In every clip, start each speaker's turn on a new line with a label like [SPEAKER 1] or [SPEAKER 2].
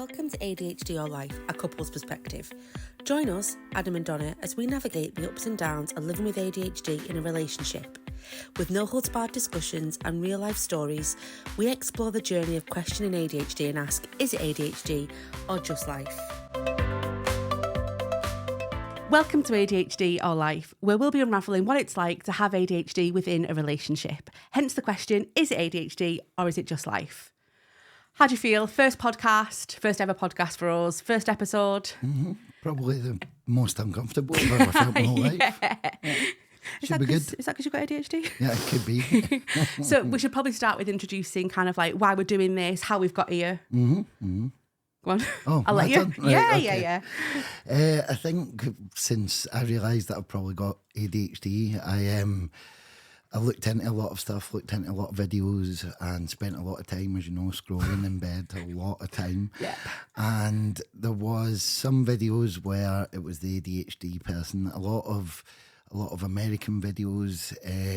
[SPEAKER 1] Welcome to ADHD or Life, a couple's perspective. Join us, Adam and Donna, as we navigate the ups and downs of living with ADHD in a relationship. With no holds barred discussions and real life stories, we explore the journey of questioning ADHD and ask, is it ADHD or just life? Welcome to ADHD or Life, where we'll be unravelling what it's like to have ADHD within a relationship. Hence the question, is it ADHD or is it just life? How do you feel? First ever podcast for us, first episode.
[SPEAKER 2] Mm-hmm. Probably the most uncomfortable I've ever felt in my life.
[SPEAKER 1] Yeah.
[SPEAKER 2] Should be good.
[SPEAKER 1] Is that because you've got ADHD?
[SPEAKER 2] Yeah, it could be.
[SPEAKER 1] So we should probably start with introducing kind of like why we're doing this, how we've got here.
[SPEAKER 2] Mm-hmm.
[SPEAKER 1] Go on.
[SPEAKER 2] Oh,
[SPEAKER 1] I'll let you.
[SPEAKER 2] Right,
[SPEAKER 1] Yeah.
[SPEAKER 2] I think since I realised that I've probably got ADHD, I looked into a lot of stuff, looked into a lot of videos and spent a lot of time, as you know, scrolling in bed, a lot of time.
[SPEAKER 1] Yeah.
[SPEAKER 2] And there was some videos where it was the ADHD person, a lot of American videos,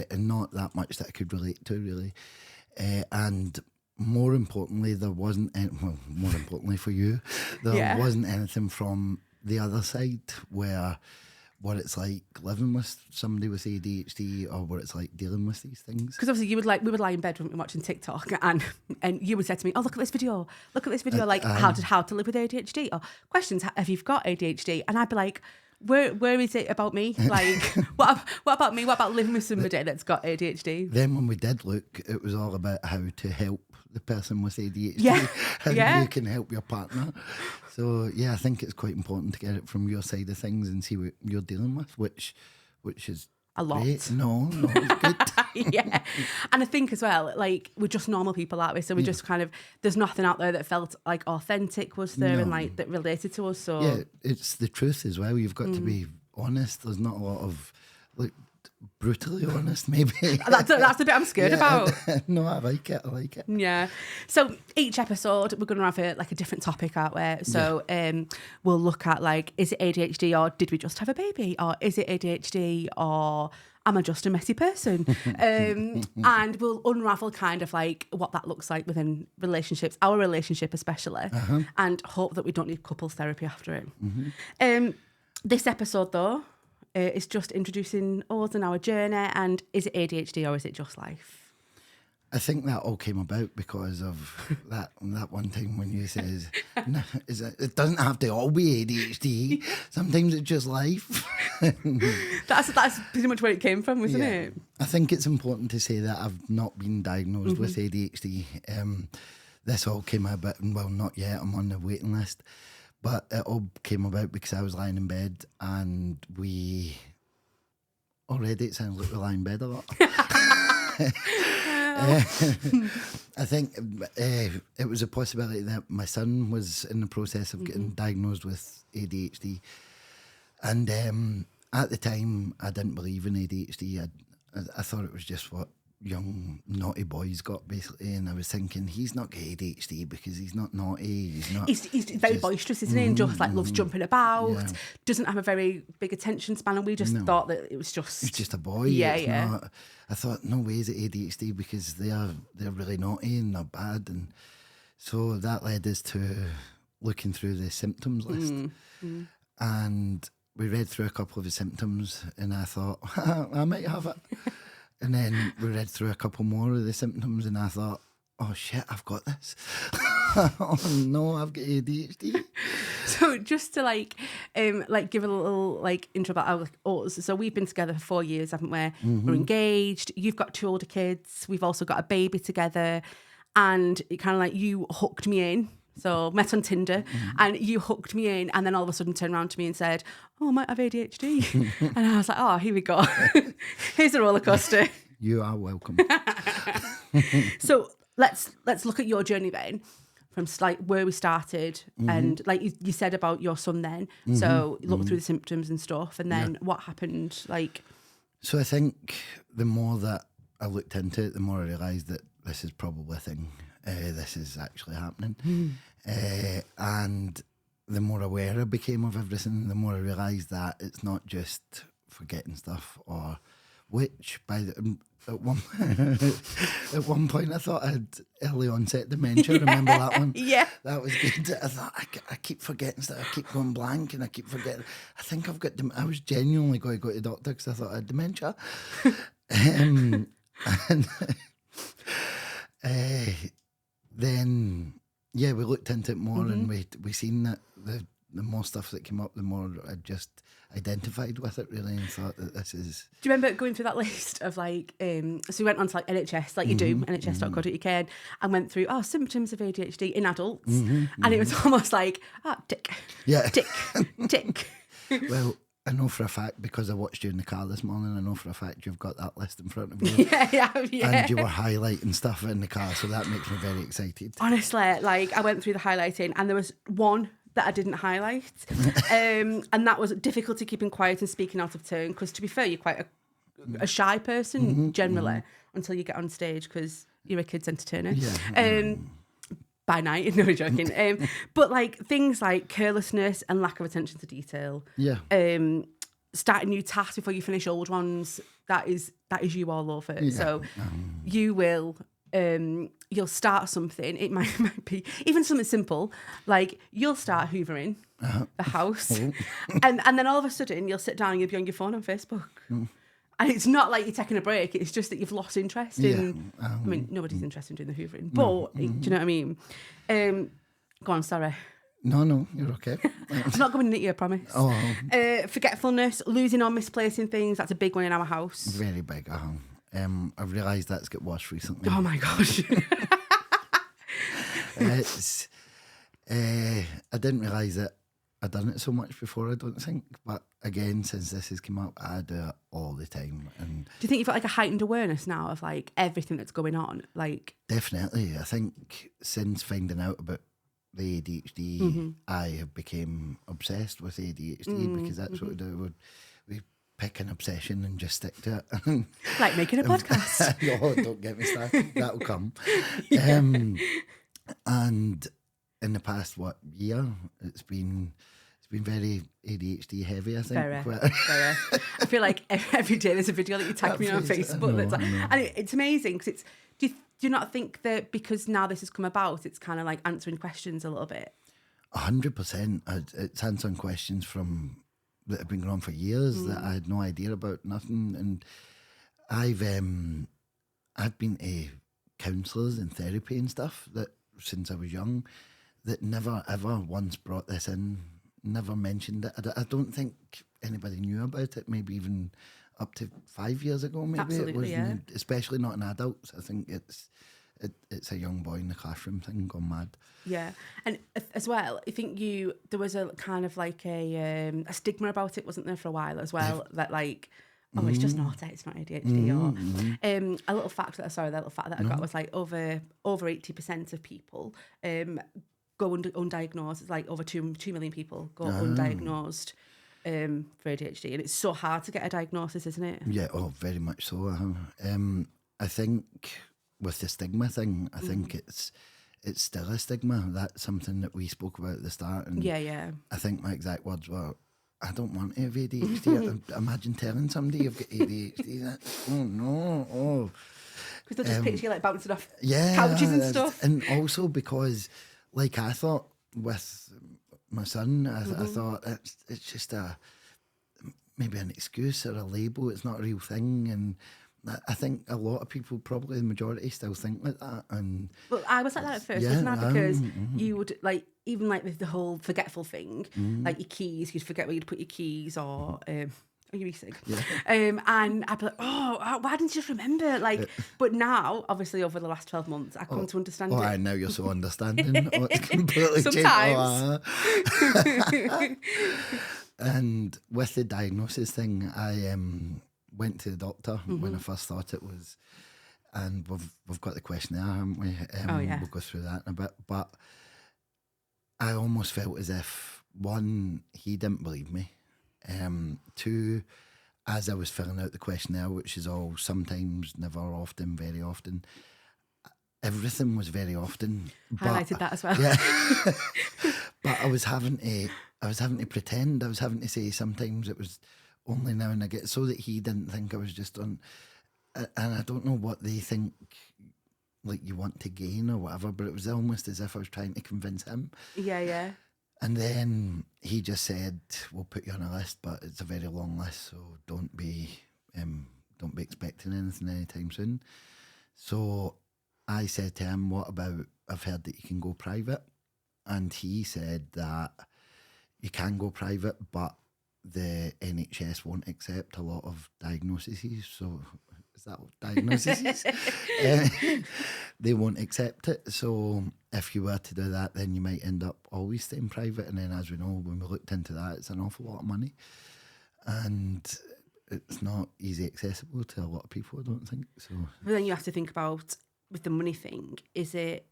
[SPEAKER 2] and not that much that I could relate to, really. And more importantly, more importantly for you, there wasn't anything from the other side where what it's like living with somebody with ADHD or what it's like dealing with these things.
[SPEAKER 1] Because obviously we would lie in bed when we were watching TikTok and you would say to me, oh, look at this video, like how to live with ADHD or questions, have you got ADHD? And I'd be like, where is it about me? Like, what about me? What about living with somebody that's got ADHD?
[SPEAKER 2] Then when we did look, it was all about how to help the person with ADHD, how you can help your partner. So yeah, I think it's quite important to get it from your side of things and see what you're dealing with, which is
[SPEAKER 1] a lot.
[SPEAKER 2] Great. No, it's good.
[SPEAKER 1] Yeah. And I think as well, like, we're just normal people, aren't we? So we just kind of, there's nothing out there that felt like authentic, was there, and like that related to us. So
[SPEAKER 2] yeah, it's the truth as well. You've got to be honest. There's not a lot of, like, brutally honest, maybe.
[SPEAKER 1] That's the bit I'm scared about.
[SPEAKER 2] No, I like it.
[SPEAKER 1] Yeah. So each episode we're going to have a different topic, aren't we? So we'll look at, like, is it ADHD or did we just have a baby, or is it ADHD or am I just a messy person? And we'll unravel kind of like what that looks like within relationships, our relationship especially, and hope that we don't need couples therapy after it. This episode though, it's just introducing us and our journey, and is it ADHD or is it just life?
[SPEAKER 2] I think that all came about because of that one time when you says, no, it doesn't have to all be ADHD. Sometimes it's just life.
[SPEAKER 1] That's pretty much where it came from, wasn't it?
[SPEAKER 2] I think it's important to say that I've not been diagnosed with ADHD. This all came about, well, not yet. I'm on the waiting list. But it all came about because I was lying in bed and it sounds like we lie in bed a lot. I think it was a possibility that my son was in the process of getting diagnosed with ADHD. And at the time, I didn't believe in ADHD. I thought it was just what young naughty boys got, basically, and I was thinking he's not got ADHD because he's not naughty, he's
[SPEAKER 1] very boisterous, isn't he, and just like loves jumping about, doesn't have a very big attention span, and we just thought that it was just
[SPEAKER 2] a boy. Not, I thought, no way is it ADHD because they're really naughty and they're bad, and so that led us to looking through the symptoms list. And we read through a couple of the symptoms and I thought, I might have it. And then we read through a couple more of the symptoms and I thought, oh shit, I've got this. Oh no, I've got ADHD.
[SPEAKER 1] So just to give a little intro about us. So we've been together for 4 years, haven't we? We're engaged. You've got 2 older kids. We've also got a baby together. And it kind of like you hooked me in. So met on Tinder and you hooked me in, and then all of a sudden turned around to me and said, oh, I might have ADHD. And I was like, oh, here we go. Here's a roller coaster.
[SPEAKER 2] You are welcome.
[SPEAKER 1] So let's look at your journey then, from like where we started and like you said about your son then. So you looked through the symptoms and stuff, and then what happened? Like,
[SPEAKER 2] so I think the more that I looked into it, the more I realised that this is probably a thing. This is actually happening. And the more aware I became of everything, the more I realised that it's not just forgetting stuff or which at one point I thought I had early onset dementia. Remember that one?
[SPEAKER 1] Yeah.
[SPEAKER 2] That was good. I thought I keep forgetting stuff. I keep going blank and I keep forgetting. I think I've got. I was genuinely going to go to the doctor because I thought I had dementia. And then we looked into it more and we seen that the more stuff that came up, the more I just identified with it really and thought that this is...
[SPEAKER 1] Do you remember going through that list of like, so we went on to like NHS, like you do, nhs.co.uk, and went through, symptoms of ADHD in adults. And it was almost like, tick, tick, tick.
[SPEAKER 2] Well, I know for a fact, because I watched you in the car this morning, I know for a fact you've got that list in front of you.
[SPEAKER 1] Yeah.
[SPEAKER 2] And you were highlighting stuff in the car, so that makes me very excited.
[SPEAKER 1] Honestly, like I went through the highlighting and there was one that I didn't highlight. And that was difficulty keeping quiet and speaking out of turn, because to be fair, you're quite a shy person generally until you get on stage because you're a kid's entertainer.
[SPEAKER 2] Yeah.
[SPEAKER 1] By night, no joking. But like things like carelessness and lack of attention to detail.
[SPEAKER 2] Yeah.
[SPEAKER 1] Starting new tasks before you finish old ones. That is you all over.
[SPEAKER 2] Yeah.
[SPEAKER 1] So you will. You'll start something. It might be even something simple, like you'll start hoovering the house, and then all of a sudden you'll sit down and you'll be on your phone on Facebook. And it's not like you're taking a break, it's just that you've lost interest in... I mean, nobody's interested in doing the hoovering, but do you know what I mean? Go on, sorry.
[SPEAKER 2] No, you're okay.
[SPEAKER 1] I'm not going to you, I promise. Forgetfulness, losing or misplacing things, that's a big one in our house.
[SPEAKER 2] Very big, I've realised that's got worse recently.
[SPEAKER 1] Oh my gosh.
[SPEAKER 2] I didn't realise that I'd done it so much before, I don't think. But again, since this has come up, I do it all the time. And
[SPEAKER 1] do you think you've got like a heightened awareness now of like everything that's going on? Like
[SPEAKER 2] definitely. I think since finding out about the ADHD, I have become obsessed with ADHD because that's what we do. We pick an obsession and just stick to it.
[SPEAKER 1] Like making a podcast.
[SPEAKER 2] No, don't get me started. That'll come. And in the past, year, it's been very ADHD heavy, I think.
[SPEAKER 1] Very. I feel like every day there's a video that you tag me on Facebook. That's like, and it's amazing because do you not think that because now this has come about, it's kind of like answering questions a little bit?
[SPEAKER 2] 100%. It's answering questions that have been going on for years that I had no idea about, nothing. And I've been to counsellors and therapy and stuff that since I was young that never ever once brought this in, never mentioned it. I don't think anybody knew about it, maybe even up to 5 years ago, maybe.
[SPEAKER 1] Absolutely,
[SPEAKER 2] it wasn't, especially not in adults. I think it's a young boy in the classroom thing gone mad.
[SPEAKER 1] Yeah, and as well, I think there was a kind of like a stigma about it, wasn't there, for a while as well, that like, it's just naughty, it's not ADHD. Or a little fact that I got was like over 80% of people go undiagnosed. It's like over 2 million people go undiagnosed for ADHD, and it's so hard to get a diagnosis, isn't it?
[SPEAKER 2] Yeah, very much so. I think with the stigma thing, I think it's still a stigma. That's something that we spoke about at the start. And
[SPEAKER 1] yeah. I
[SPEAKER 2] think my exact words were, I don't want to have ADHD. Imagine telling somebody you've got ADHD. Oh no,
[SPEAKER 1] because they'll just picture you like bouncing off couches and stuff.
[SPEAKER 2] And also because, like I thought with my son, I thought it's just maybe an excuse or a label. It's not a real thing, and I think a lot of people, probably the majority, still think like that. And
[SPEAKER 1] well, I was like that at first, wasn't I? Because you would like, even like with the whole forgetful thing, like your keys, you'd forget where you'd put your keys, or are you e-cig? Yeah. And I'd be like, why didn't you just remember? Like, but now, obviously, over the last 12 months, I come to understand it.
[SPEAKER 2] I know you're so understanding. It's completely
[SPEAKER 1] sometimes.
[SPEAKER 2] And with the diagnosis thing, I went to the doctor when I first thought it was, and we've got the questionnaire, haven't we? We'll go through that in a bit. But I almost felt as if, one, he didn't believe me. Two, as I was filling out the questionnaire, which is all sometimes, never, often, very often, everything was very often.
[SPEAKER 1] Highlighted that as well.
[SPEAKER 2] Yeah. But I was having to pretend. I was having to say sometimes it was only now and again, so that he didn't think I was just on. And I don't know what they think, like you want to gain or whatever, but it was almost as if I was trying to convince him.
[SPEAKER 1] Yeah.
[SPEAKER 2] And then he just said, "We'll put you on a list, but it's a very long list, so don't be expecting anything anytime soon." So I said to him, "What about, I've heard that you can go private," and he said that you can go private, but the NHS won't accept a lot of diagnoses. So is that what diagnoses is? They won't accept it. So if you were to do that, then you might end up always staying private. And then, as we know, when we looked into that, it's an awful lot of money. And it's not easy accessible to a lot of people, I don't think. So,
[SPEAKER 1] but then you have to think about, with the money thing, is it...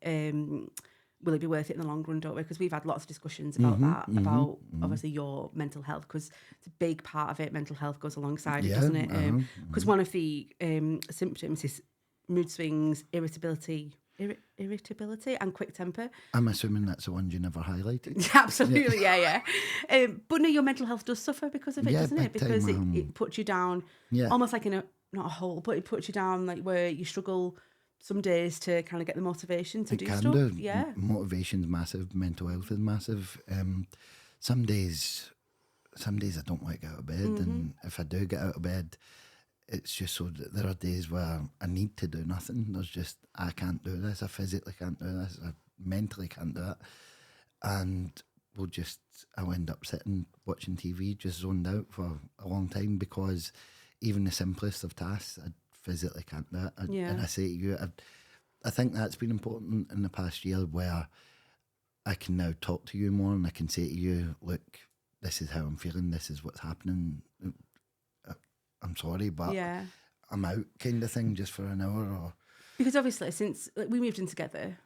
[SPEAKER 1] will it be worth it in the long run, don't we? Because we've had lots of discussions about about obviously your mental health, because it's a big part of it. Mental health goes alongside it, doesn't it? Because one of the symptoms is mood swings, irritability and quick temper.
[SPEAKER 2] I'm assuming that's the ones you never highlighted.
[SPEAKER 1] Absolutely, yeah. But no, your mental health does suffer because of it, doesn't it? Because it puts you down, almost like in a, not a hole, but it puts you down like where you struggle some days to kind of get the motivation to do stuff. Yeah.
[SPEAKER 2] Motivation's massive, mental health is massive. Some days I don't want to get out of bed, and if I do get out of bed, it's just so that there are days where I need to do nothing. There's just, I can't do this, I physically can't do this, I mentally can't do it. And I'll end up sitting watching TV, just zoned out for a long time, because even the simplest of tasks, I physically can't do it. And I say to you, I think that's been important in the past year, where I can now talk to you more and I can say to you, look, this is how I'm feeling, this is what's happening. I'm sorry, but I'm out, kind of thing, just for an hour. Or
[SPEAKER 1] because obviously, since we moved in together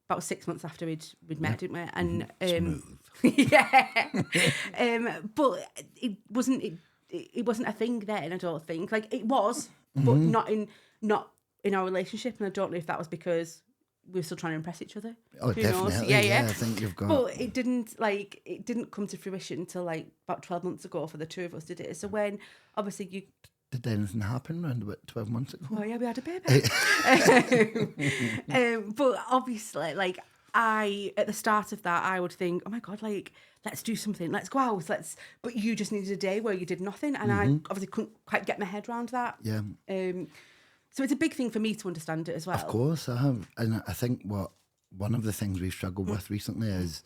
[SPEAKER 1] about 6 months after we'd met, didn't we? And but it wasn't a thing then. I don't think, like, it was, but not in our relationship. And I don't know if that was because we were still trying to impress each other.
[SPEAKER 2] Oh,
[SPEAKER 1] who
[SPEAKER 2] definitely.
[SPEAKER 1] knows?
[SPEAKER 2] Yeah, I think you've got.
[SPEAKER 1] But it didn't come to fruition until like about 12 months ago for the two of us, did it? So when obviously you.
[SPEAKER 2] Did anything happen around about 12 months ago?
[SPEAKER 1] Oh yeah, we had a baby. But obviously, like, at the start of that, I would think, oh my God, like, let's do something, let's go out, but you just needed a day where you did nothing. And I obviously couldn't quite get my head around that.
[SPEAKER 2] Yeah.
[SPEAKER 1] So it's a big thing for me to understand it as well.
[SPEAKER 2] Of course, I have. And I think one of the things we've struggled with recently is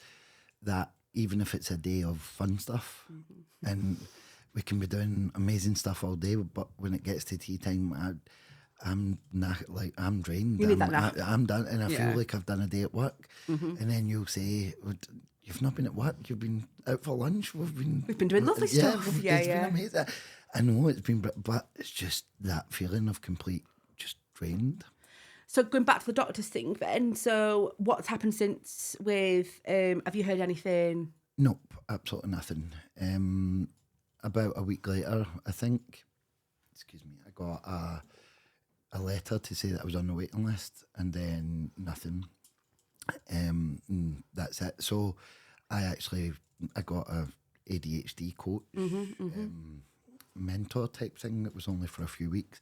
[SPEAKER 2] that even if it's a day of fun stuff, and we can be doing amazing stuff all day, but when it gets to tea time, I'm drained.
[SPEAKER 1] You need that nap.
[SPEAKER 2] I'm done, and I feel like I've done a day at work. And then you'll say, "You've not been at work. You've been out for lunch. We've been
[SPEAKER 1] doing lovely stuff.
[SPEAKER 2] It's been amazing." I know it's been, but it's just that feeling of complete just drained.
[SPEAKER 1] So going back to the doctor's thing then, so what's happened since with, have you heard anything?
[SPEAKER 2] Nope, absolutely nothing. About a week later, I think, I got a letter to say that I was on the waiting list, and then nothing. That's it. So I got a ADHD coach, mentor type thing that was only for a few weeks,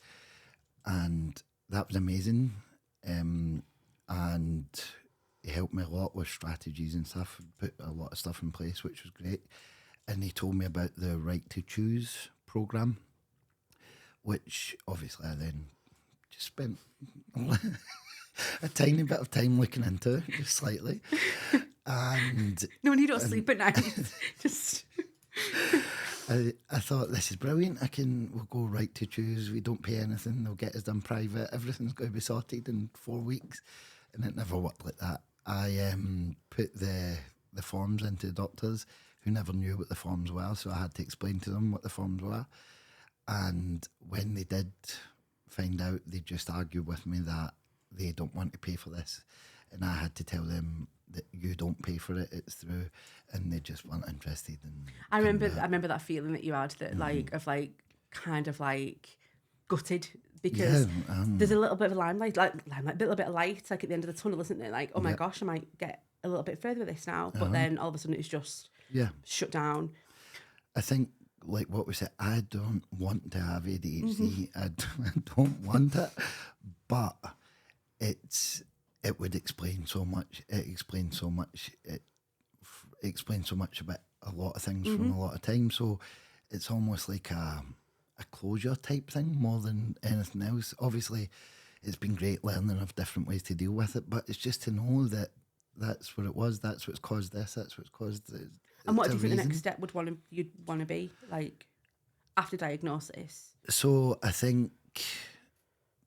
[SPEAKER 2] and that was amazing. And he helped me a lot with strategies and stuff, put a lot of stuff in place, which was great. And he told me about the Right to Choose programme, which obviously I then just spent a tiny bit of time looking into, just slightly. And
[SPEAKER 1] no, when you don't sleep at night, just.
[SPEAKER 2] I thought, this is brilliant. We'll go right to choose. We don't pay anything. They'll get us done private. Everything's going to be sorted in 4 weeks. And it never worked like that. I put the forms into the doctors, who never knew what the forms were. So I had to explain to them what the forms were. And when they did find out, they just argued with me that they don't want to pay for this. And I had to tell them that you don't pay for it, it's through, and they just weren't interested.
[SPEAKER 1] I remember that feeling that you had, that kind of gutted, because there's a little bit of a limelight, a little bit of light, like at the end of the tunnel, isn't there? Like, oh my gosh, I might get a little bit further with this now, but then all of a sudden it's just shut down.
[SPEAKER 2] I think like what we said, I don't want to have ADHD. I don't want it, but it would explain so much. It explains so much. It explains so much about a lot of things from a lot of time. So it's almost like a closure type thing more than anything else. Obviously, it's been great learning of different ways to deal with it, but it's just to know that that's what it was. That's what's caused this. That's what's caused it.
[SPEAKER 1] And what do you think the next step you'd want to be, like, after diagnosis?
[SPEAKER 2] So I think,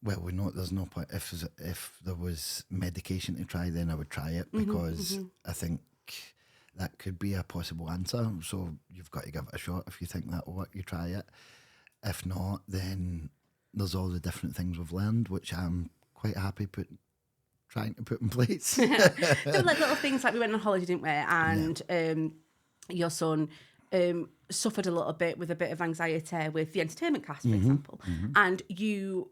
[SPEAKER 2] well, we know there's no point. If there was medication to try, then I would try it, because I think that could be a possible answer. So you've got to give it a shot. If you think that'll work, you try it. If not, then there's all the different things we've learned, which I'm quite happy trying to put in place.
[SPEAKER 1] There were like little things, like we went on holiday, didn't we? And your son suffered a little bit with a bit of anxiety with the entertainment cast, for example. And you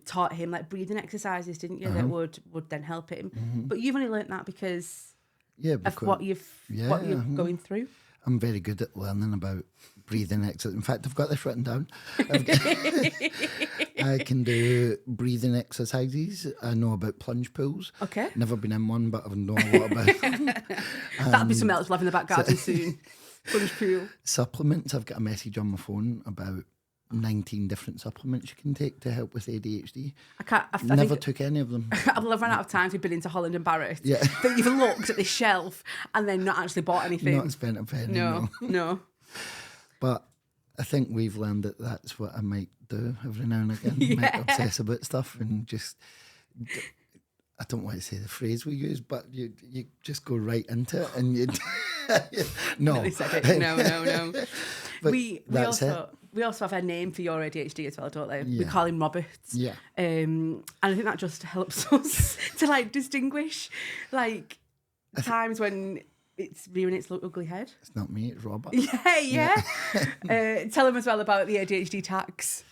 [SPEAKER 1] taught him like breathing exercises, didn't you? That would then help him. But you've only learnt that because of what you're going through.
[SPEAKER 2] I'm very good at learning about breathing exercises. In fact, I've got this written down. I can do breathing exercises. I know about plunge pools.
[SPEAKER 1] Okay.
[SPEAKER 2] Never been in one, but I know a lot about them.
[SPEAKER 1] That'll be something else we'll have in the back garden soon. Plunge pool.
[SPEAKER 2] Supplements. I've got a message on my phone about 19 different supplements you can take to help with ADHD. I never took any of them.
[SPEAKER 1] I've run out of time. We've been into Holland and Barrett. Yeah. But you've looked at this shelf and then not actually bought anything.
[SPEAKER 2] Not spent a penny.
[SPEAKER 1] No.
[SPEAKER 2] But I think we've learned that that's what I might do every now and again. I might obsess about stuff and just, I don't want to say the phrase we use, but you just go right into it and you no.
[SPEAKER 1] Really said it. No.
[SPEAKER 2] But
[SPEAKER 1] we also have a name for your ADHD as well, don't we?
[SPEAKER 2] Yeah.
[SPEAKER 1] We call him Robert.
[SPEAKER 2] Yeah.
[SPEAKER 1] And I think that just helps us to like distinguish like times when it's rearing its ugly head.
[SPEAKER 2] It's not me, it's Robert.
[SPEAKER 1] Yeah. Tell him as well about the ADHD tax.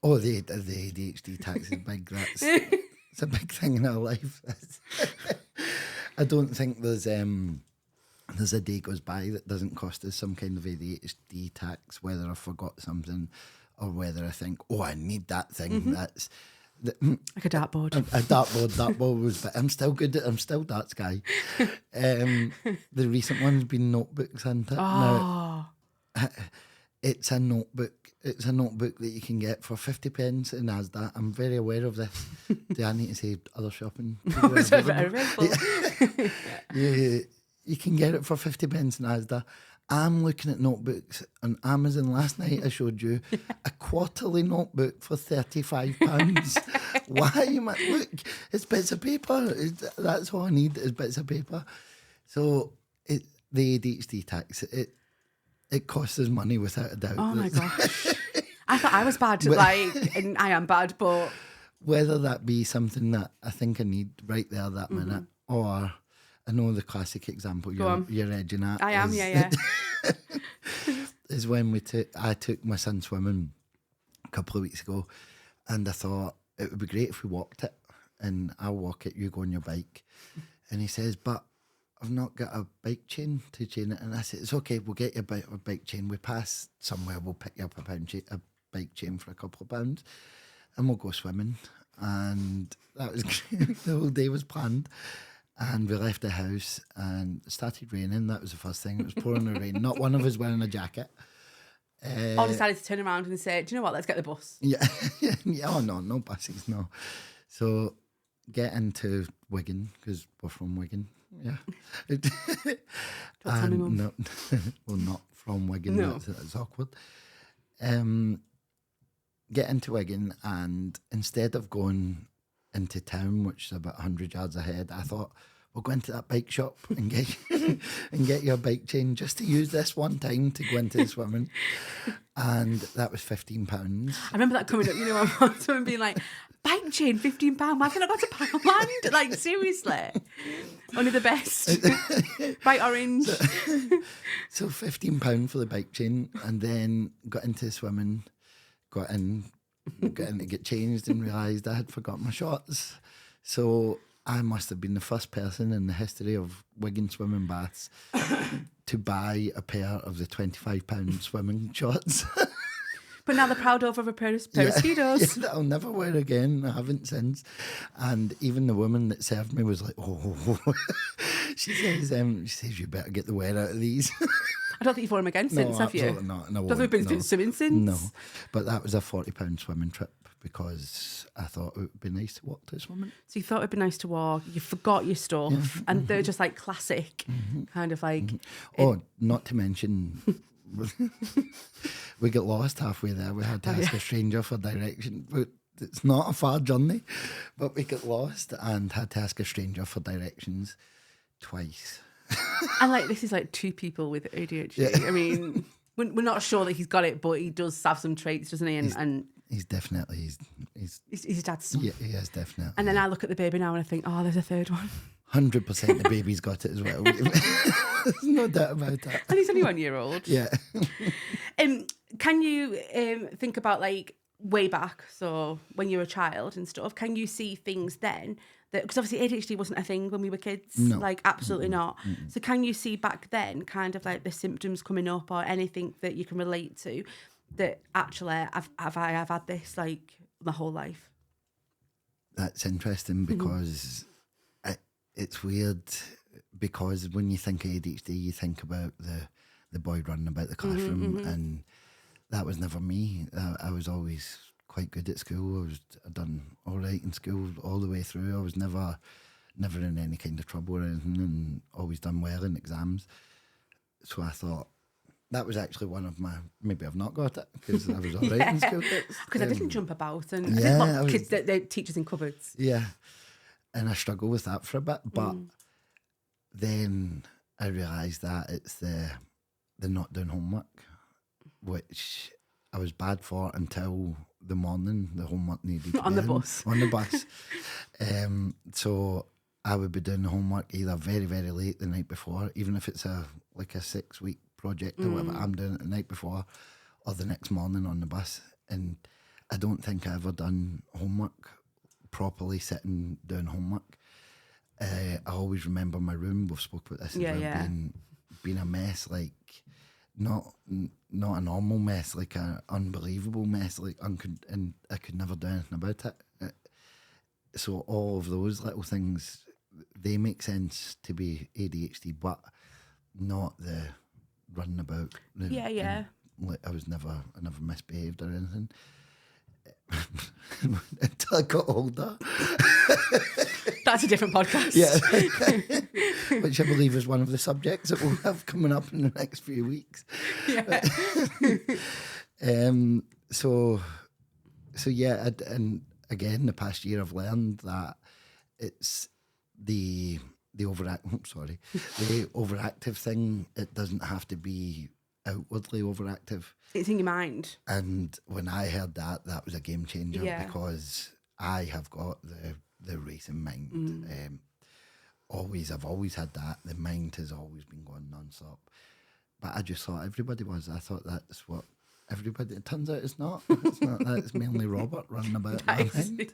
[SPEAKER 2] Oh, the ADHD tax is big. It's a big thing in our life. I don't think there's a day goes by that doesn't cost us some kind of ADHD tax, whether I forgot something or whether I think, oh, I need that thing. That's
[SPEAKER 1] like a dartboard.
[SPEAKER 2] A dartboard was, but I'm still darts guy. The recent one's been notebooks, hasn't it?
[SPEAKER 1] Oh.
[SPEAKER 2] Now, it's a notebook. It's a notebook that you can get for 50 pence in Asda. I'm very aware of this. Do I need to say other shopping? You can get it for 50 pence in Asda. I'm looking at notebooks on Amazon last night. I showed you a quarterly notebook for £35. Why? Look, it's bits of paper. That's all I need is bits of paper. So the ADHD tax, it costs us money without a doubt.
[SPEAKER 1] Oh my gosh. I thought I was bad, and I am bad, but...
[SPEAKER 2] Whether that be something that I think I need right there that minute, or I know the classic example you're edging at.
[SPEAKER 1] I am, yeah.
[SPEAKER 2] Is when I took my son swimming a couple of weeks ago, and I thought it would be great if we walked it, and I'll walk it, you go on your bike. And he says, but I've not got a bike chain to chain it. And I said, it's okay, we'll get you a bike chain. We pass somewhere, we'll pick you up a bike chain for a couple of pounds, and we'll go swimming. And that was great. The whole day was planned. And we left the house and it started raining. That was the first thing. It was pouring the rain. Not one of us wearing a jacket.
[SPEAKER 1] I decided to turn around and say, do you know what, let's get the bus.
[SPEAKER 2] Yeah. Oh, no buses, no. So get into Wigan, because we're from Wigan. Yeah.
[SPEAKER 1] Don't tell me, Mum.
[SPEAKER 2] No, well, not from Wigan.
[SPEAKER 1] No.
[SPEAKER 2] That's awkward. Get into Wigan, and instead of going into town, which is about 100 yards ahead, I thought, we'll go into that bike shop and get your bike chain just to use this one time to go into the swimming. And that was £15.
[SPEAKER 1] I remember that coming up, on someone being like, bike chain, £15, why haven't I got to Poundland? Like, seriously. Only the best. Bright orange.
[SPEAKER 2] So £15 for the bike chain, and then got into swimming, got in to get changed and realised I had forgotten my shorts. So I must have been the first person in the history of Wigan swimming baths to buy a pair of the £25 swimming shorts.
[SPEAKER 1] But now they're proud over a pair of Speedos.
[SPEAKER 2] Yeah, that I'll never wear again. I haven't since. And even the woman that served me was like, oh. She says, you better get the wear out of these.
[SPEAKER 1] I don't think you've worn them again since, have you?
[SPEAKER 2] Absolutely not. No,
[SPEAKER 1] Don't think we've been swimming since?
[SPEAKER 2] No. But that was a £40 swimming trip because I thought it would be nice to walk to swimming.
[SPEAKER 1] So you thought it'd be nice to walk, you forgot your stuff, and they're just like classic, kind of like...
[SPEAKER 2] Oh, not to mention... we got lost halfway there. We had to ask a stranger for direction. It's not a far journey, but we got lost and had to ask a stranger for directions twice.
[SPEAKER 1] And like this is like two people with ADHD. Yeah. I mean, we're not sure that he's got it, but he does have some traits, doesn't he? And
[SPEAKER 2] he's definitely he's
[SPEAKER 1] his dad's son.
[SPEAKER 2] Yeah, he is definitely.
[SPEAKER 1] And then I look at the baby now and I think, oh, there's a third one.
[SPEAKER 2] 100% the baby's got it as well. There's no doubt about that.
[SPEAKER 1] And he's only 1 year old.
[SPEAKER 2] Yeah.
[SPEAKER 1] Can you think about like way back, so when you were a child and stuff, can you see things then that, because obviously ADHD wasn't a thing when we were kids,
[SPEAKER 2] no.
[SPEAKER 1] Like absolutely not. So can you see back then kind of like the symptoms coming up or anything that you can relate to that actually I've had this like my whole life?
[SPEAKER 2] That's interesting because it's weird because when you think of ADHD, you think about the boy running about the classroom and that was never me. I was always quite good at school. I'd done all right in school all the way through. I was never in any kind of trouble or anything and always done well in exams. So I thought that was actually one of my, maybe I've not got it because I was all right in school.
[SPEAKER 1] Because I didn't jump about and I didn't want kids that they teachers in cupboards.
[SPEAKER 2] Yeah. And I struggled with that for a bit. But then I realised that it's the not doing homework, which I was bad for until the morning the homework needed to
[SPEAKER 1] on
[SPEAKER 2] be
[SPEAKER 1] the bus.
[SPEAKER 2] On the bus. So I would be doing the homework either very, very late the night before, even if it's like a 6-week project or whatever, I'm doing it the night before or the next morning on the bus. And I don't think I ever done homework properly, sitting doing homework. I always remember my room, we've spoke about this, being a mess, like not a normal mess, like an unbelievable mess, like and I could never do anything about it. So all of those little things, they make sense to be ADHD, but not the running about.
[SPEAKER 1] Yeah.
[SPEAKER 2] Like I never misbehaved or anything. Until I got older.
[SPEAKER 1] That's a different podcast.
[SPEAKER 2] Yeah. Which I believe is one of the subjects that we'll have coming up in the next few weeks.
[SPEAKER 1] Yeah.
[SPEAKER 2] So yeah, and again, the past year I've learned that it's the overactive thing. It doesn't have to be outwardly overactive.
[SPEAKER 1] It's in your mind.
[SPEAKER 2] And when I heard that was a game changer because I have got the racing mind. I've always had that. The mind has always been going non-stop. But I just thought everybody was. I thought that's what everybody. It turns out it's not. It's not that. It's mainly Robert running about.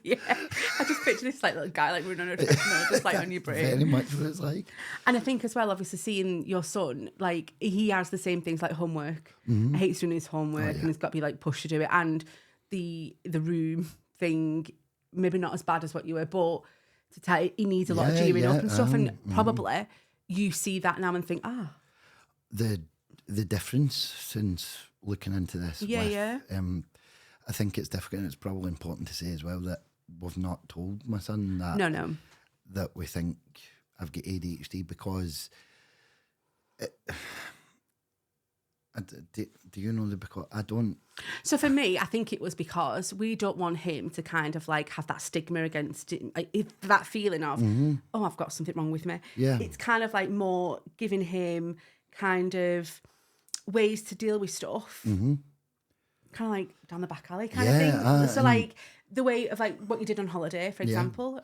[SPEAKER 1] Yeah. I just picture this like little guy like running on a treadmill, just like on your brain.
[SPEAKER 2] Very much what it's like.
[SPEAKER 1] And I think as well, obviously, seeing your son, like he has the same things like homework. Hates doing his homework and he's got to be like pushed to do it. And the room thing, maybe not as bad as what you were, but to tell he needs a lot of gearing up and stuff. And probably you see that now and think,
[SPEAKER 2] the difference since looking into this. I think it's difficult, and it's probably important to say as well that we've not told my son that that we think I've got ADHD because do you know because I don't.
[SPEAKER 1] So for me, I think it was because we don't want him to kind of like have that stigma against it, like that feeling of oh, I've got something wrong with me.
[SPEAKER 2] Yeah,
[SPEAKER 1] it's kind of like more giving him kind of ways to deal with stuff. Kind of like down the back alley kind of thing. So like the way of like what you did on holiday, for example,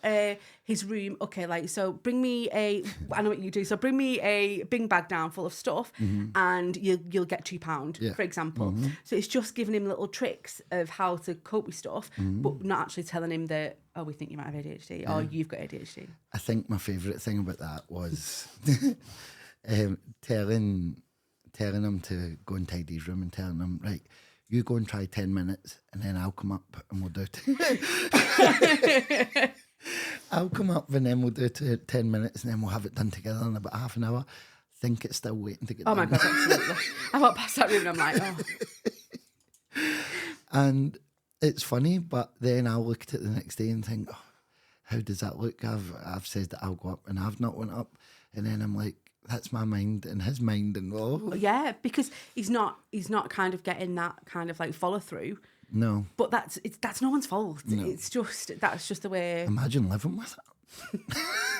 [SPEAKER 1] his room. Okay, like so, bring me I know what you do. So bring me a bing bag down full of stuff, and you'll get £2, for example. So it's just giving him little tricks of how to cope with stuff, but not actually telling him that we think you might have ADHD or you've got ADHD.
[SPEAKER 2] I think my favourite thing about that was telling him to go and tidy his room and telling him, right, you go and try 10 minutes and then I'll come up and we'll do it. I'll come up and then we'll do 10 minutes and then we'll have it done together in about half an hour. Think it's still waiting to get done.
[SPEAKER 1] Oh my God, absolutely. I walk past that room and I'm like,
[SPEAKER 2] And it's funny, but then I'll look at it the next day and think, how does that look? I've said that I'll go up and I've not went up. And then I'm like, that's my mind and his mind and
[SPEAKER 1] Yeah, because he's not kind of getting that kind of like follow through.
[SPEAKER 2] No.
[SPEAKER 1] But that's no one's fault.
[SPEAKER 2] No.
[SPEAKER 1] That's just the way.
[SPEAKER 2] Imagine living with it.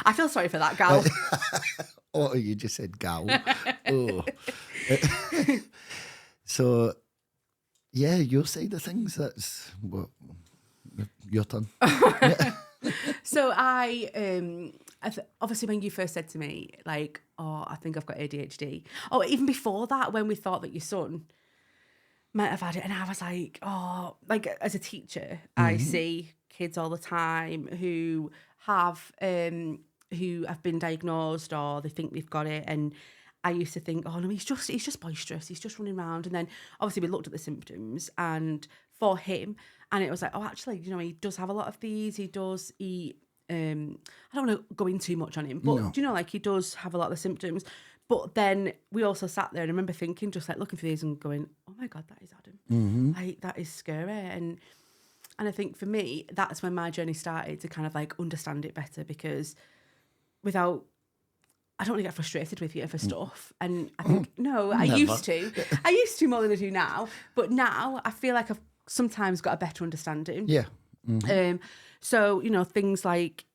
[SPEAKER 1] I feel sorry for that gal.
[SPEAKER 2] Oh, you just said gal. Oh. So, yeah, your side of things, that's your turn.
[SPEAKER 1] So obviously when you first said to me, like, I think I've got ADHD. Oh, even before that, when we thought that your son might have had it, and I was like, like as a teacher, I see kids all the time who have been diagnosed or they think they've got it, and I used to think, no, he's just boisterous, he's just running around. And then obviously we looked at the symptoms, and for him, and it was like, actually, he does have a lot of these. He does eat. I don't want to go in too much on him, but like he does have a lot of the symptoms. But then we also sat there and I remember thinking, just like looking for these and going, oh my God, that is Adam. Like, that is scary. And I think for me, that's when my journey started to kind of like understand it better, because I don't want to get frustrated with you for stuff. And I think, I used to more than I do now. But now I feel like I've sometimes got a better understanding.
[SPEAKER 2] Yeah.
[SPEAKER 1] So, things like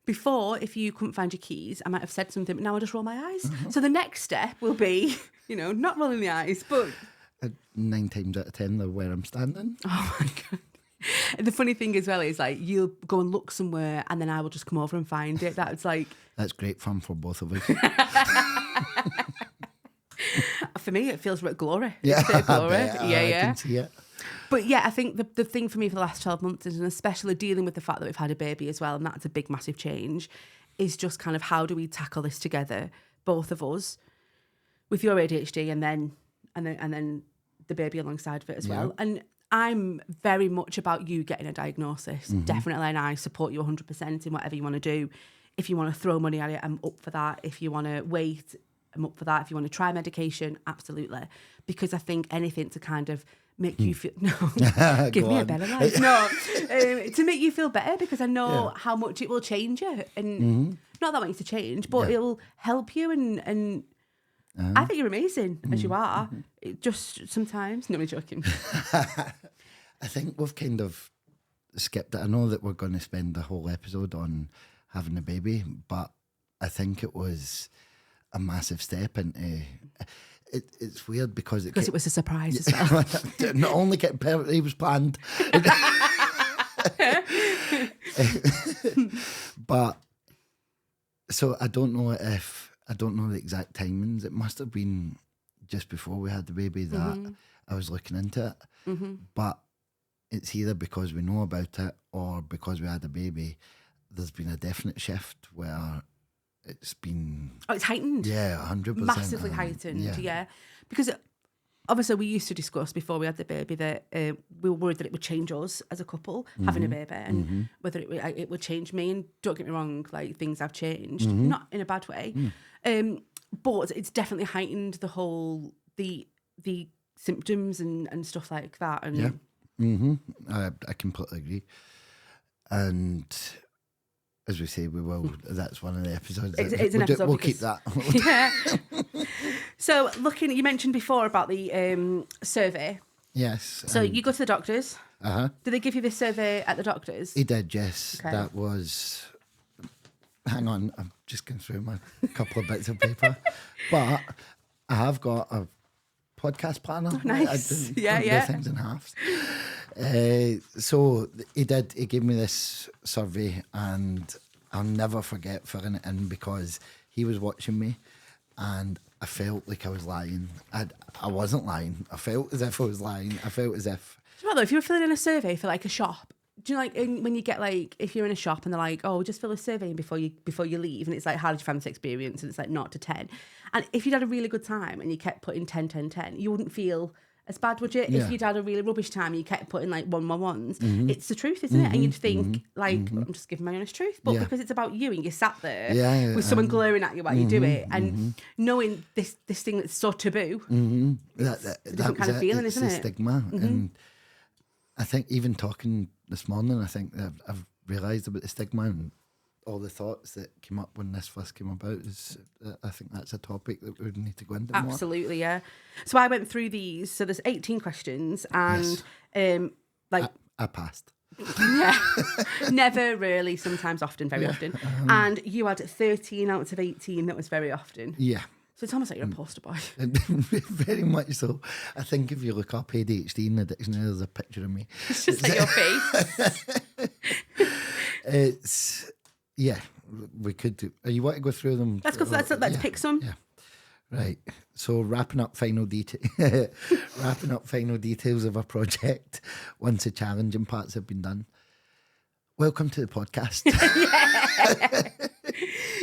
[SPEAKER 1] before, if you couldn't find your keys, I might have said something, but now I just roll my eyes. So the next step will be, not rolling the eyes, but
[SPEAKER 2] 9 times out of 10, they're where I'm standing.
[SPEAKER 1] Oh my God. The funny thing as well is like you'll go and look somewhere and then I will just come over and find it. That's great fun for both of us. For me, it feels like glory.
[SPEAKER 2] Yeah,
[SPEAKER 1] it's a bit of glory.
[SPEAKER 2] I can see it.
[SPEAKER 1] But yeah, I think the thing for me for the last 12 months is, and especially dealing with the fact that we've had a baby as well, and that's a big, massive change, is just kind of how do we tackle this together, both of us, with your ADHD and then the baby alongside of it as well. And I'm very much about you getting a diagnosis, definitely, and I support you 100% in whatever you want to do. If you want to throw money at it, I'm up for that. If you want to wait, I'm up for that. If you want to try medication, absolutely. Because I think anything to kind of make you feel... No, give me a better life. No, to make you feel better, because I know how much it will change you. And not that I want you to change, but it'll help you. And I think you're amazing as you are. It just sometimes... No, I'm joking.
[SPEAKER 2] I think we've kind of skipped it. I know that we're going to spend the whole episode on having a baby, but I think it was a massive step into... It's weird because
[SPEAKER 1] it was a surprise as well.
[SPEAKER 2] Not only getting perfectly, it was planned. But so I don't know the exact timings. It must have been just before we had the baby that I was looking into it. But it's either because we know about it or because we had a baby. There's been a definite shift where it's been...
[SPEAKER 1] Oh, it's heightened.
[SPEAKER 2] Yeah, 100%.
[SPEAKER 1] Massively heightened, yeah. Because obviously we used to discuss before we had the baby that we were worried that it would change us as a couple, having a baby, and whether it would change me. And don't get me wrong, like, things have changed, not in a bad way. But it's definitely heightened the whole, the symptoms and stuff like that. And
[SPEAKER 2] I completely agree. And... as we say, we will. That's one of the episodes.
[SPEAKER 1] It's an episode.
[SPEAKER 2] We'll keep that.
[SPEAKER 1] Yeah. So, you mentioned before about the survey.
[SPEAKER 2] Yes.
[SPEAKER 1] So you go to the doctors. Did they give you this survey at the doctors?
[SPEAKER 2] He did, yes.
[SPEAKER 1] Okay.
[SPEAKER 2] That was... Hang on, I'm just going through my couple of bits of paper. But I have got a podcast planner.
[SPEAKER 1] Oh, nice.
[SPEAKER 2] I don't do things in halves. So he gave me this survey, and I'll never forget filling it in because he was watching me and I felt like I was lying. I wasn't lying. I felt as if I was lying. I felt as if...
[SPEAKER 1] Do you know what, though, if you were filling in a survey for like a shop, do you know, like when you get like, if you're in a shop and they're like, oh, just fill a survey in before you leave, and it's like, how did you find this experience? And it's like 0 to 10. And if you'd had a really good time and you kept putting 10, 10, 10, you wouldn't feel as bad, would you?
[SPEAKER 2] Yeah.
[SPEAKER 1] If you'd had a really rubbish time and you kept putting like 1, 1, 1s, it's the truth, isn't it? And you'd think I'm just giving my honest truth. But because it's about you and you're sat there with someone glaring at you while you do it, and knowing this thing that's so taboo, it's a different kind of feeling, isn't it?
[SPEAKER 2] It's the stigma. And I think even talking this morning, I think I've realised about the stigma and all the thoughts that came up when this first came about. I think that's a topic that we would need to go into more.
[SPEAKER 1] Absolutely, yeah. So I went through these. So there's 18 questions, and
[SPEAKER 2] I passed.
[SPEAKER 1] Yeah, never, really, sometimes, often, very often. And you had 13 out of 18 that was very often.
[SPEAKER 2] Yeah.
[SPEAKER 1] So it's almost like you're a poster boy.
[SPEAKER 2] Very much so. I think if you look up ADHD in the dictionary, there's a picture of me.
[SPEAKER 1] It's just like your face.
[SPEAKER 2] It's... Yeah, we could do. You want to go through them?
[SPEAKER 1] Let's go. Let's pick some.
[SPEAKER 2] Yeah, right. So wrapping up final details of a project once the challenging parts have been done. Welcome to the podcast.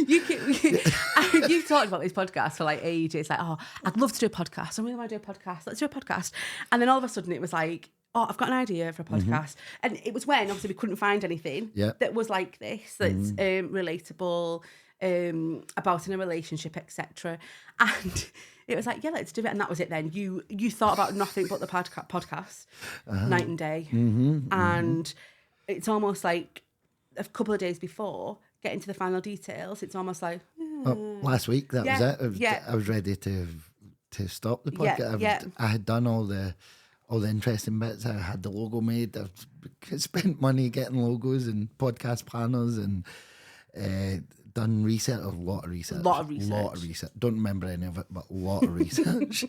[SPEAKER 1] You've talked about this podcast for like ages. Like, oh, I'd love to do a podcast. I really want to do a podcast. Let's do a podcast. And then all of a sudden, it was like, oh, I've got an idea for a podcast. And it was when, obviously, we couldn't find anything that was like this, that's relatable, about in a relationship, etc. And it was like, yeah, let's do it. And that was it then. You thought about nothing but the podcast, night and day. And it's almost like a couple of days before, getting to the final details, it's almost like...
[SPEAKER 2] last week, that was it. I was ready to stop the podcast. I had done all the interesting bits. I had the logo made. I've spent money getting logos and podcast planners and done research, a lot of research. Don't remember any of it, but a lot of research.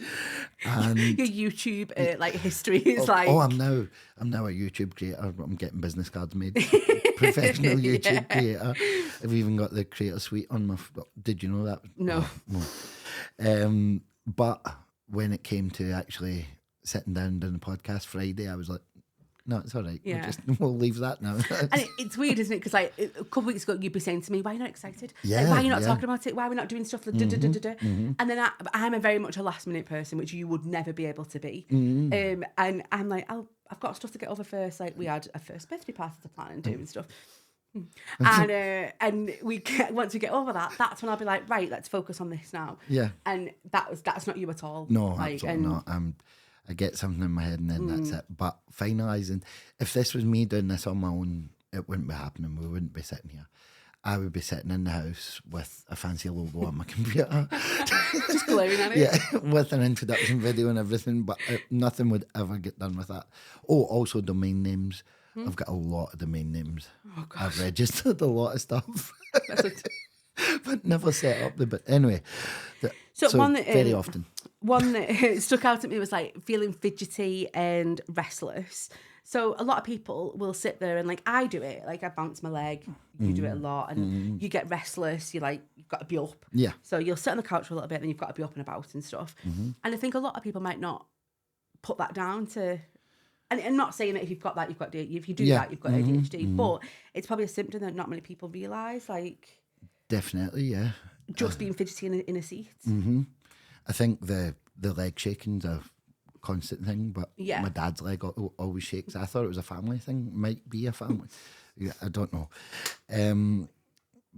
[SPEAKER 2] And
[SPEAKER 1] your YouTube history is like...
[SPEAKER 2] Oh, I'm now a YouTube creator. I'm getting business cards made. Professional YouTube creator. I've even got the creator suite on my... Did you know that?
[SPEAKER 1] No.
[SPEAKER 2] No. But when it came to actually sitting down and doing the podcast Friday, I was like, no, it's all right.
[SPEAKER 1] Yeah.
[SPEAKER 2] We'll leave that now.
[SPEAKER 1] And it's weird, isn't it? Because like a couple of weeks ago, you'd be saying to me, why are you not excited?
[SPEAKER 2] Yeah,
[SPEAKER 1] like, why are you not talking about it? Why are we not doing stuff? And then I'm a very much a last minute person, which you would never be able to be. And I'm like, I've got stuff to get over first. Like we had a first birthday party to plan and do and stuff. And once we get over that, that's when I'll be like, right, let's focus on this now.
[SPEAKER 2] Yeah.
[SPEAKER 1] And that's not you at all.
[SPEAKER 2] No, absolutely not. I get something in my head and then that's it. But finalising, if this was me doing this on my own, it wouldn't be happening. We wouldn't be sitting here. I would be sitting in the house with a fancy logo on my computer.
[SPEAKER 1] Just glaring at it.
[SPEAKER 2] Yeah, with an introduction video and everything, but nothing would ever get done with that. Oh, also domain names. I've got a lot of domain names.
[SPEAKER 1] Oh, gosh.
[SPEAKER 2] I've registered a lot of stuff. But never set up the... But anyway, so
[SPEAKER 1] one that,
[SPEAKER 2] very often.
[SPEAKER 1] One that stuck out at me was like feeling fidgety and restless. So a lot of people will sit there and like, I do it. Like I bounce my leg. You do it a lot and you get restless. You've got to be up.
[SPEAKER 2] Yeah.
[SPEAKER 1] So you'll sit on the couch for a little bit and you've got to be up and about and stuff. And I think a lot of people might not put that down to... And I'm not saying that if you've got that, if you do that, you've got ADHD. But it's probably a symptom that not many people realise. Like...
[SPEAKER 2] Definitely, yeah.
[SPEAKER 1] Just being fidgety in a seat.
[SPEAKER 2] I think the leg shaking's a constant thing, but my dad's leg always shakes. I thought it was a family thing. Might be a family. I don't know.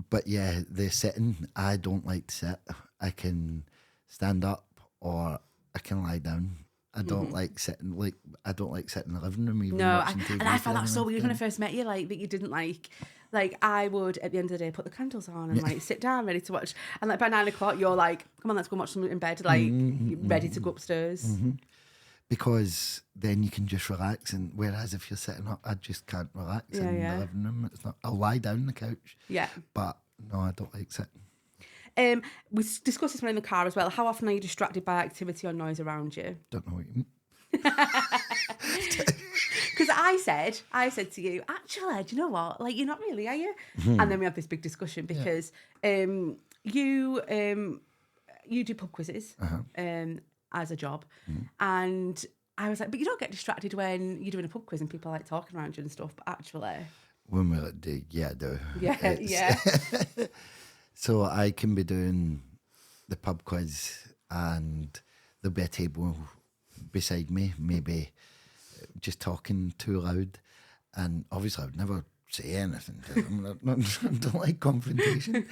[SPEAKER 2] But yeah, the sitting, I don't like to sit. I can stand up or I can lie down. I don't like sitting. I don't like sitting in the living room. Even watching TV.
[SPEAKER 1] And I found that so weird when I first met you. Like that you didn't like. Like I would at the end of the day put the candles on and like sit down ready to watch. And like by 9 o'clock, you're like, come on, let's go watch something in bed. Like you're ready to go upstairs.
[SPEAKER 2] Because then you can just relax. And whereas if you're sitting up, I just can't relax in the living room. It's not. I'll lie down on the couch. Yeah. But no, I don't like sitting.
[SPEAKER 1] We discussed this one in the car as well. How often are you distracted by activity or noise around you?
[SPEAKER 2] Don't know what you mean.
[SPEAKER 1] Because I said to you, actually, do you know what? Like, you're not really, are you? And then we had this big discussion because you do pub quizzes as a job, and I was like, but you don't get distracted when you're doing a pub quiz and people are like talking around you and stuff. But actually,
[SPEAKER 2] when we do, I do.
[SPEAKER 1] Yeah.
[SPEAKER 2] So I can be doing the pub quiz and there'll be a table beside me, maybe just talking too loud. And obviously I would never say anything to them. I don't like confrontation.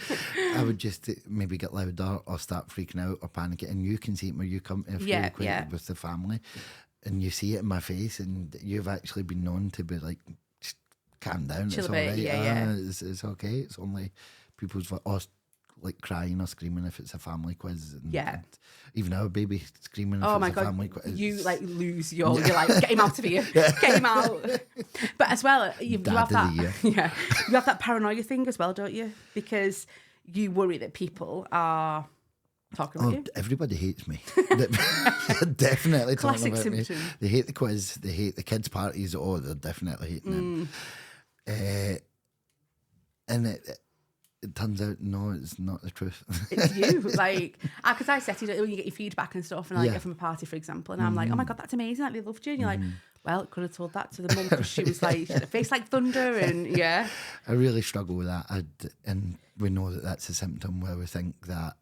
[SPEAKER 2] I would just maybe get louder or start freaking out or panicking. And you can see it when you come to a few acquainted with the family and you see it in my face, and you've actually been known to be like, just calm down,
[SPEAKER 1] Chill
[SPEAKER 2] it's
[SPEAKER 1] a
[SPEAKER 2] all
[SPEAKER 1] bit,
[SPEAKER 2] right.
[SPEAKER 1] yeah.
[SPEAKER 2] It's okay. It's only people's or like crying or screaming if it's a family quiz. And even our baby screaming if it's a family quiz.
[SPEAKER 1] You like lose your, you're like, get him out of here, get him out. But as well, you have that, you have that paranoia thing as well, don't you? Because you worry that people are talking about you.
[SPEAKER 2] Everybody hates me. Definitely
[SPEAKER 1] Classic
[SPEAKER 2] talking about
[SPEAKER 1] symptom.
[SPEAKER 2] me. They hate the quiz. They hate the kids' parties. Oh, they're definitely hating them. And it turns out, no, it's not the truth.
[SPEAKER 1] It's you. Like, because I said, when you get your feedback and stuff, and I get from a party, for example, and I'm like, oh my God, that's amazing. Like, they loved you. And you're like, well, could have told that to the mum because she was like, she had a face like thunder. And I
[SPEAKER 2] really struggle with that. And we know that that's a symptom where we think that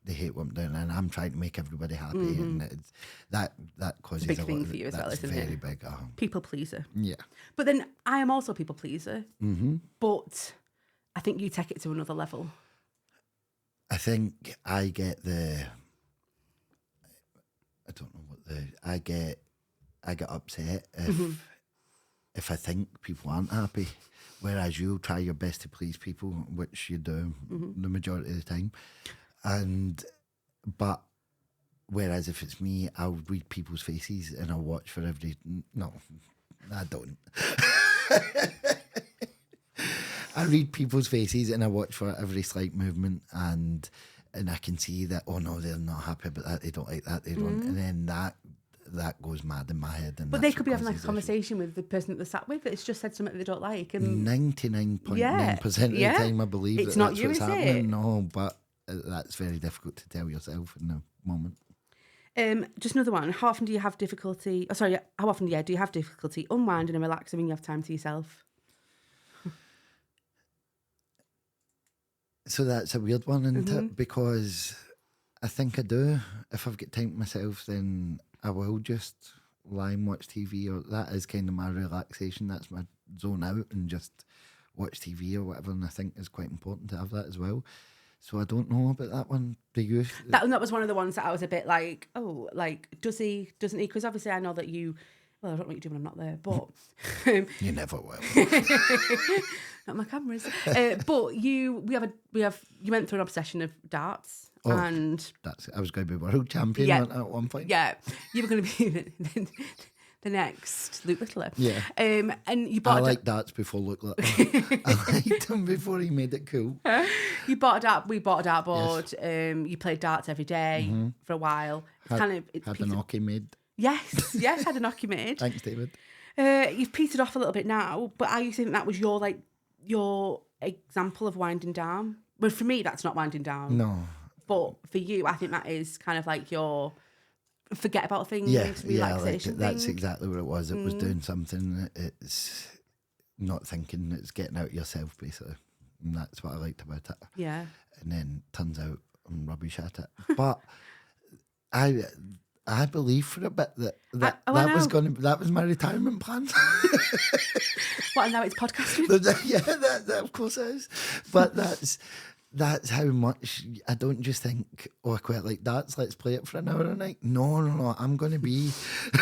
[SPEAKER 2] they hate what I'm doing, and I'm trying to make everybody happy. And that causes
[SPEAKER 1] it's a big thing for you as well,
[SPEAKER 2] isn't
[SPEAKER 1] it?
[SPEAKER 2] Very big.
[SPEAKER 1] People pleaser.
[SPEAKER 2] Yeah.
[SPEAKER 1] But then I am also a people pleaser. But I think you take it to another level.
[SPEAKER 2] I think I get I get upset if I think people aren't happy, whereas you'll try your best to please people, which you do the majority of the time. But whereas if it's me, I'll read people's faces and I'll watch for every. No, I don't. I read people's faces and I watch for every slight movement, and I can see that, oh no, they're not happy about that, they don't like that, they don't, and then that goes mad in my head. And
[SPEAKER 1] but they could be having like a conversation with the person that they're sat with that's just said something they don't like. And
[SPEAKER 2] 99.9% of the time, I believe
[SPEAKER 1] it's
[SPEAKER 2] that's
[SPEAKER 1] not you,
[SPEAKER 2] what's
[SPEAKER 1] is
[SPEAKER 2] happening.
[SPEAKER 1] it?
[SPEAKER 2] No, but that's very difficult to tell yourself in the moment.
[SPEAKER 1] Just another one. How often do you have difficulty? Do you have difficulty unwinding and relaxing when you have time to yourself?
[SPEAKER 2] So that's a weird one, isn't it? Because I think I do. If I've got time to myself, then I will just lie and watch TV, or that is kind of my relaxation. That's my zone out, and just watch TV or whatever. And I think it's quite important to have that as well. So I don't know about that one. Do you?
[SPEAKER 1] That was one of the ones that I was a bit like, oh, like, does he, doesn't he? Because obviously I know that you, well, I don't know what you do when I'm not there, but...
[SPEAKER 2] You never will.
[SPEAKER 1] Not my cameras. But you went through an obsession of darts. And
[SPEAKER 2] I was going to be world champion at one point.
[SPEAKER 1] Yeah, you were going to be the next Luke Littler.
[SPEAKER 2] Yeah.
[SPEAKER 1] And you bought.
[SPEAKER 2] I liked darts before Luke Littler. I liked him before he made it cool.
[SPEAKER 1] We bought a dartboard. Yes. You played darts every day for a while.
[SPEAKER 2] Had an hockey made.
[SPEAKER 1] Yes, had an hockey made.
[SPEAKER 2] Thanks, David.
[SPEAKER 1] You've petered off a little bit now, but I used to think that was your example of winding down. But for me, that's not winding down.
[SPEAKER 2] No.
[SPEAKER 1] But for you, I think that is kind of like your forget about things, relaxation thing.
[SPEAKER 2] That's exactly what it was. It was doing something. It's not thinking. It's getting out yourself, basically. And that's what I liked about it.
[SPEAKER 1] Yeah.
[SPEAKER 2] And then turns out I'm rubbish at it. But I believe for a bit that was my retirement plan.
[SPEAKER 1] What, and now it's podcasting?
[SPEAKER 2] Yeah, that of course it is. But that's how much I don't just think, oh, I quite like darts, let's play it for an hour a night. No, I'm going to be...
[SPEAKER 1] You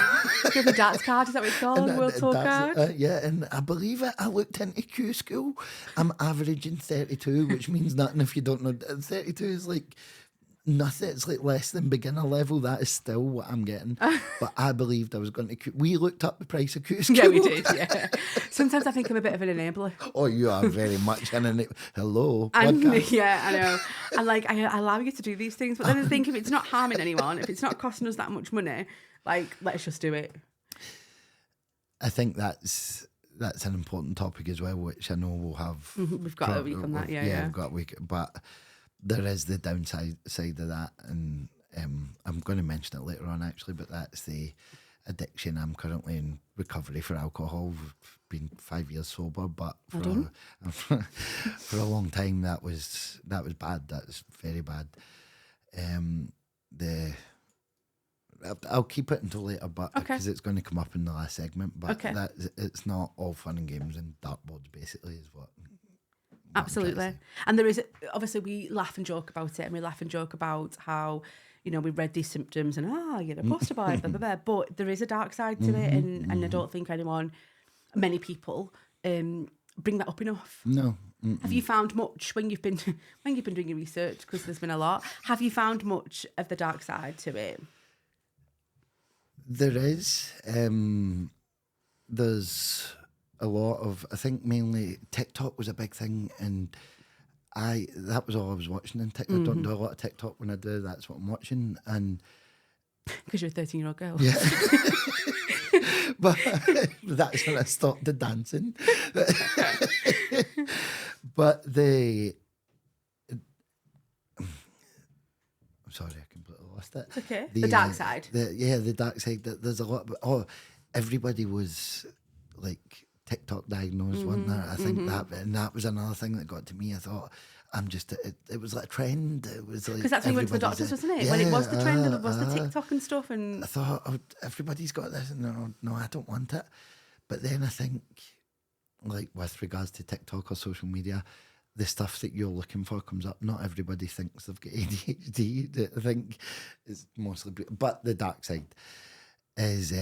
[SPEAKER 1] have a darts card, is that what it's called? World Tour card?
[SPEAKER 2] Yeah, and I believe it. I looked into Q school. I'm averaging 32, which means nothing if you don't know. 32 is like... nothing. It's like less than beginner level. That is still what I'm getting. But I believed I was going to... We looked up the price of Q school.
[SPEAKER 1] Yeah, we did, yeah. Sometimes I think I'm a bit of an enabler.
[SPEAKER 2] Oh, you are very much an enabler. Hello,
[SPEAKER 1] yeah, I know. And like, I allow you to do these things. But then I think if it's not harming anyone, if it's not costing us that much money, like, let's just do it.
[SPEAKER 2] I think that's an important topic as well, which I know we'll have.
[SPEAKER 1] We've got a week on that, yeah.
[SPEAKER 2] We've got a week, but there is the downside of that, and I'm going to mention it later on actually, but that's the addiction. I'm currently in recovery for alcohol. I've been 5 years sober, but for a long time that was bad. That's very bad. I'll keep it until later, but because it's going to come up in the last segment. But it's not all fun and games and dartboards. Basically, is what
[SPEAKER 1] absolutely. And there is obviously we laugh and joke about it, and we laugh and joke about how we read these symptoms and you're a poster boy, blah, blah, blah. But there is a dark side to it, and I don't think many people bring that up enough.
[SPEAKER 2] No.
[SPEAKER 1] Have you found much when you've been doing your research, because there's been a lot? Have you found much of the dark side to it?
[SPEAKER 2] There is. There's a lot of, I think mainly TikTok was a big thing, and that was all I was watching in TikTok. I don't do a lot of TikTok. When I do, that's what I'm watching. And
[SPEAKER 1] because you're a 13-year-old girl.
[SPEAKER 2] Yeah. But that's when I stopped the dancing. But I'm sorry, I completely lost it.
[SPEAKER 1] It's okay. The dark side.
[SPEAKER 2] The dark side. There's a lot. Everybody was like TikTok diagnosed, wasn't there? I think that was another thing that got to me. I thought, it was like a trend. It was like,
[SPEAKER 1] because that's when you went to the doctors, wasn't it? When it was the trend and it was the TikTok and stuff. And
[SPEAKER 2] I thought, everybody's got this. No, I don't want it. But then I think, like with regards to TikTok or social media, the stuff that you're looking for comes up. Not everybody thinks they've got ADHD. I think it's mostly, but the dark side is,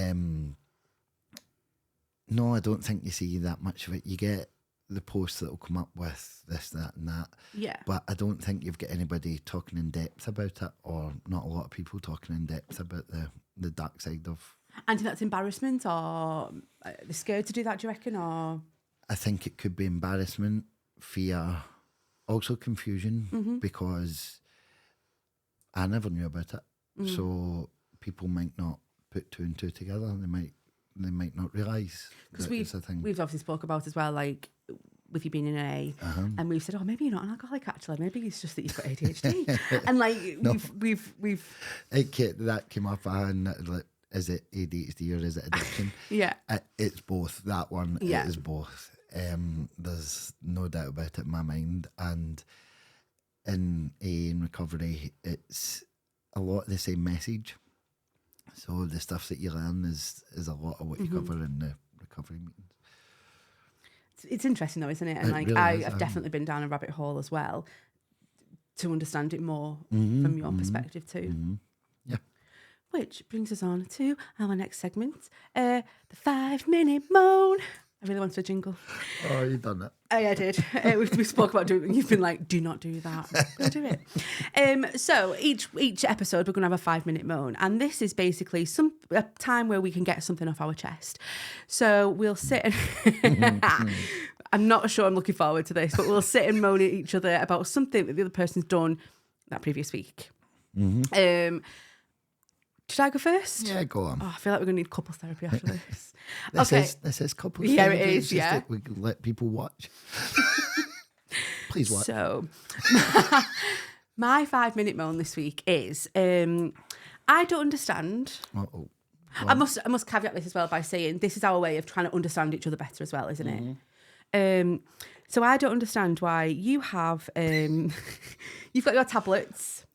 [SPEAKER 2] no, I don't think you see that much of it. You get the posts that will come up with this, that, and that.
[SPEAKER 1] Yeah.
[SPEAKER 2] But I don't think you've got anybody talking in depth about it, or not a lot of people talking in depth about the dark side of.
[SPEAKER 1] And do you think that's embarrassment, or they're scared to do that, do you reckon? Or
[SPEAKER 2] I think it could be embarrassment, fear, also confusion, because I never knew about it. So people might not put two and two together. They might not realise that it's a thing. We've
[SPEAKER 1] obviously spoke about as well, like with you being in AA, and we've said, maybe you're not an alcoholic actually. Maybe it's just that you've got ADHD. And like we've
[SPEAKER 2] that came up, and like, is it ADHD or is it addiction?
[SPEAKER 1] Yeah,
[SPEAKER 2] it's both. That one, it is both. There's no doubt about it in my mind. And in AA and recovery, it's a lot of the same message. So the stuff that you learn is a lot of what you cover in the recovery meetings.
[SPEAKER 1] It's interesting though, isn't it? And
[SPEAKER 2] it
[SPEAKER 1] like
[SPEAKER 2] really
[SPEAKER 1] I've definitely been down a rabbit hole as well to understand it more from your perspective too.
[SPEAKER 2] Yeah.
[SPEAKER 1] Which brings us on to our next segment, the 5-minute moan. I really wanted a jingle.
[SPEAKER 2] Oh, you've done it.
[SPEAKER 1] I did. We spoke about doing it. You've been like, do not do that. Go do it. So each episode, we're going to have a 5-minute moan. And this is basically a time where we can get something off our chest. So we'll sit and... I'm not sure I'm looking forward to this, but we'll sit and moan at each other about something that the other person's done that previous week. Should I go first?
[SPEAKER 2] Yeah, go on.
[SPEAKER 1] Oh, I feel like we're going to need couples therapy after this.
[SPEAKER 2] This is couples
[SPEAKER 1] therapy.
[SPEAKER 2] Yeah, it is.
[SPEAKER 1] Yeah.
[SPEAKER 2] That we can let people watch. Please watch.
[SPEAKER 1] So, my 5-minute moan this week is, I don't understand.
[SPEAKER 2] Uh-oh.
[SPEAKER 1] I must caveat this as well by saying this is our way of trying to understand each other better as well, isn't it? So I don't understand why you have, you've got your tablets.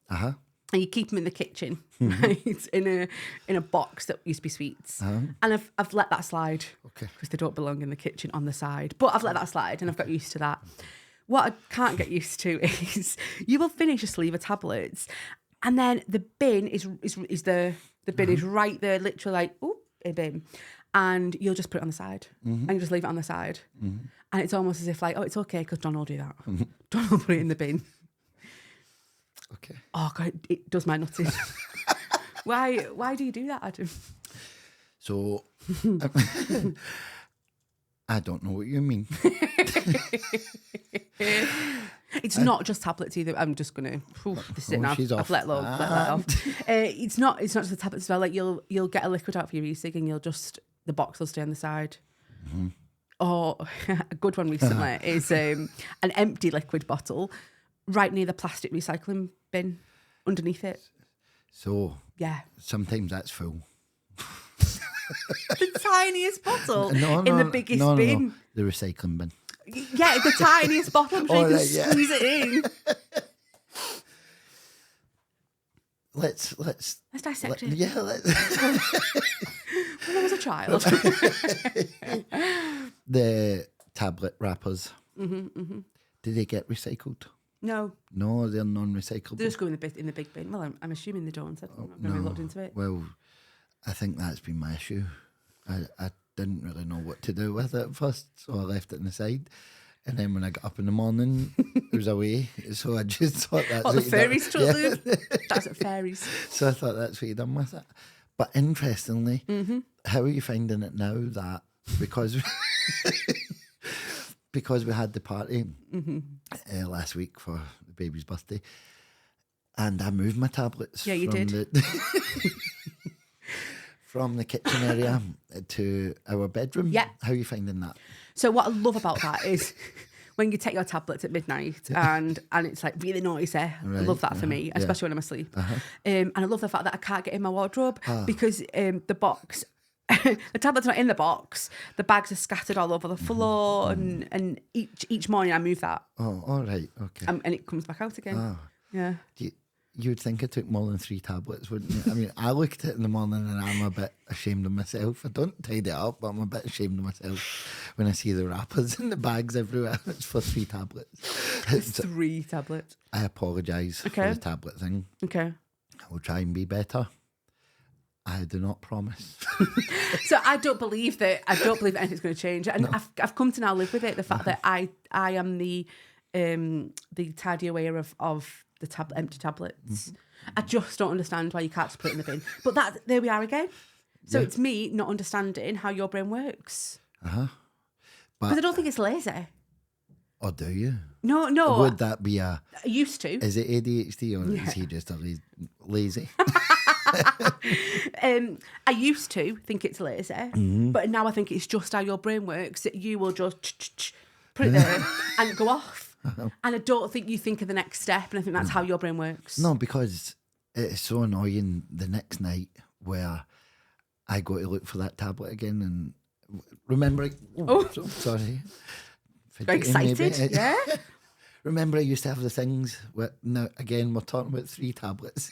[SPEAKER 1] And you keep them in the kitchen, right? In a box that used to be sweets. And I've let that slide.
[SPEAKER 2] Okay.
[SPEAKER 1] Because they don't belong in the kitchen on the side. But I've let that slide and I've got used to that. What I can't get used to is you will finish a sleeve of tablets and then the bin is the bin is right there, literally like, a bin. And you'll just put it on the side. And you just leave it on the side. And it's almost as if like, it's okay because Donna will do that. Donna will put it in the bin.
[SPEAKER 2] Okay.
[SPEAKER 1] Oh God, it does my nuts in. Why do you do that, Adam?
[SPEAKER 2] So, I don't know what you mean.
[SPEAKER 1] It's not just tablets either. I'm just gonna. This is it now. I've let off. It's not just the tablets as well. Like you'll get a liquid out for your e-cig and you'll just the box will stay on the side. Or a good one recently is an empty liquid bottle right near the plastic recycling bin underneath it.
[SPEAKER 2] So
[SPEAKER 1] Yeah.
[SPEAKER 2] sometimes that's full.
[SPEAKER 1] The tiniest bottle in the biggest bin.
[SPEAKER 2] No, the recycling bin.
[SPEAKER 1] Yeah, the tiniest bottle. I'm sure you can squeeze it in.
[SPEAKER 2] Let's
[SPEAKER 1] dissect it.
[SPEAKER 2] Yeah, let's.
[SPEAKER 1] When I was a child.
[SPEAKER 2] The tablet wrappers. Do they get recycled?
[SPEAKER 1] No,
[SPEAKER 2] No, they're non-recyclable.
[SPEAKER 1] they just go in the big bin. Well, I'm assuming they don't. I've not really looked into it.
[SPEAKER 2] Well, I think that's been my issue. I didn't really know what to do with it at first, so I left it on the side. And then when I got up in the morning, it was away. So I just thought that's
[SPEAKER 1] What, the fairies took them? That's what fairies.
[SPEAKER 2] So I thought that's what you done with it. But interestingly, how are you finding it now that because because we had the party last week for the baby's birthday, and I moved my tablets.
[SPEAKER 1] Yeah, you did.
[SPEAKER 2] From the kitchen area to our bedroom.
[SPEAKER 1] Yeah.
[SPEAKER 2] How are you finding that?
[SPEAKER 1] So what I love about that is when you take your tablets at midnight and it's like really noisy. I love that for me, especially when I'm asleep. And I love the fact that I can't get in my wardrobe because the box, the tablets are not in the box. The bags are scattered all over the floor, and each morning I move that.
[SPEAKER 2] Oh, all right, okay.
[SPEAKER 1] And it comes back out again.
[SPEAKER 2] Oh.
[SPEAKER 1] Yeah.
[SPEAKER 2] You would think it took more than 3 tablets, wouldn't you? I mean, I look at it in the morning and I'm a bit ashamed of myself. I don't tidy it up, but I'm a bit ashamed of myself when I see the wrappers and the bags everywhere. It's for 3 tablets.
[SPEAKER 1] It's 3 tablets.
[SPEAKER 2] I apologise for the tablet thing.
[SPEAKER 1] Okay.
[SPEAKER 2] I will try and be better. I do not promise.
[SPEAKER 1] So I don't believe that anything's going to change. And I've come to now live with it. The fact that I am the tidy awayer of the empty tablets. I just don't understand why you can't just put it in the bin. But there we are again. So it's me not understanding how your brain works.
[SPEAKER 2] But
[SPEAKER 1] Because I don't think it's lazy.
[SPEAKER 2] Or do you?
[SPEAKER 1] No.
[SPEAKER 2] Would that be
[SPEAKER 1] I used to.
[SPEAKER 2] Is it ADHD or is he just a lazy?
[SPEAKER 1] I used to think it's lazy, but now I think it's just how your brain works, that you will just put it there and go off. And I don't think you think of the next step, and I think that's how your brain works.
[SPEAKER 2] No, because it's so annoying the next night where I go to look for that tablet again and remember... sorry.
[SPEAKER 1] Very excited, yeah?
[SPEAKER 2] Remember I used to have the things where, now again we're talking about 3 tablets.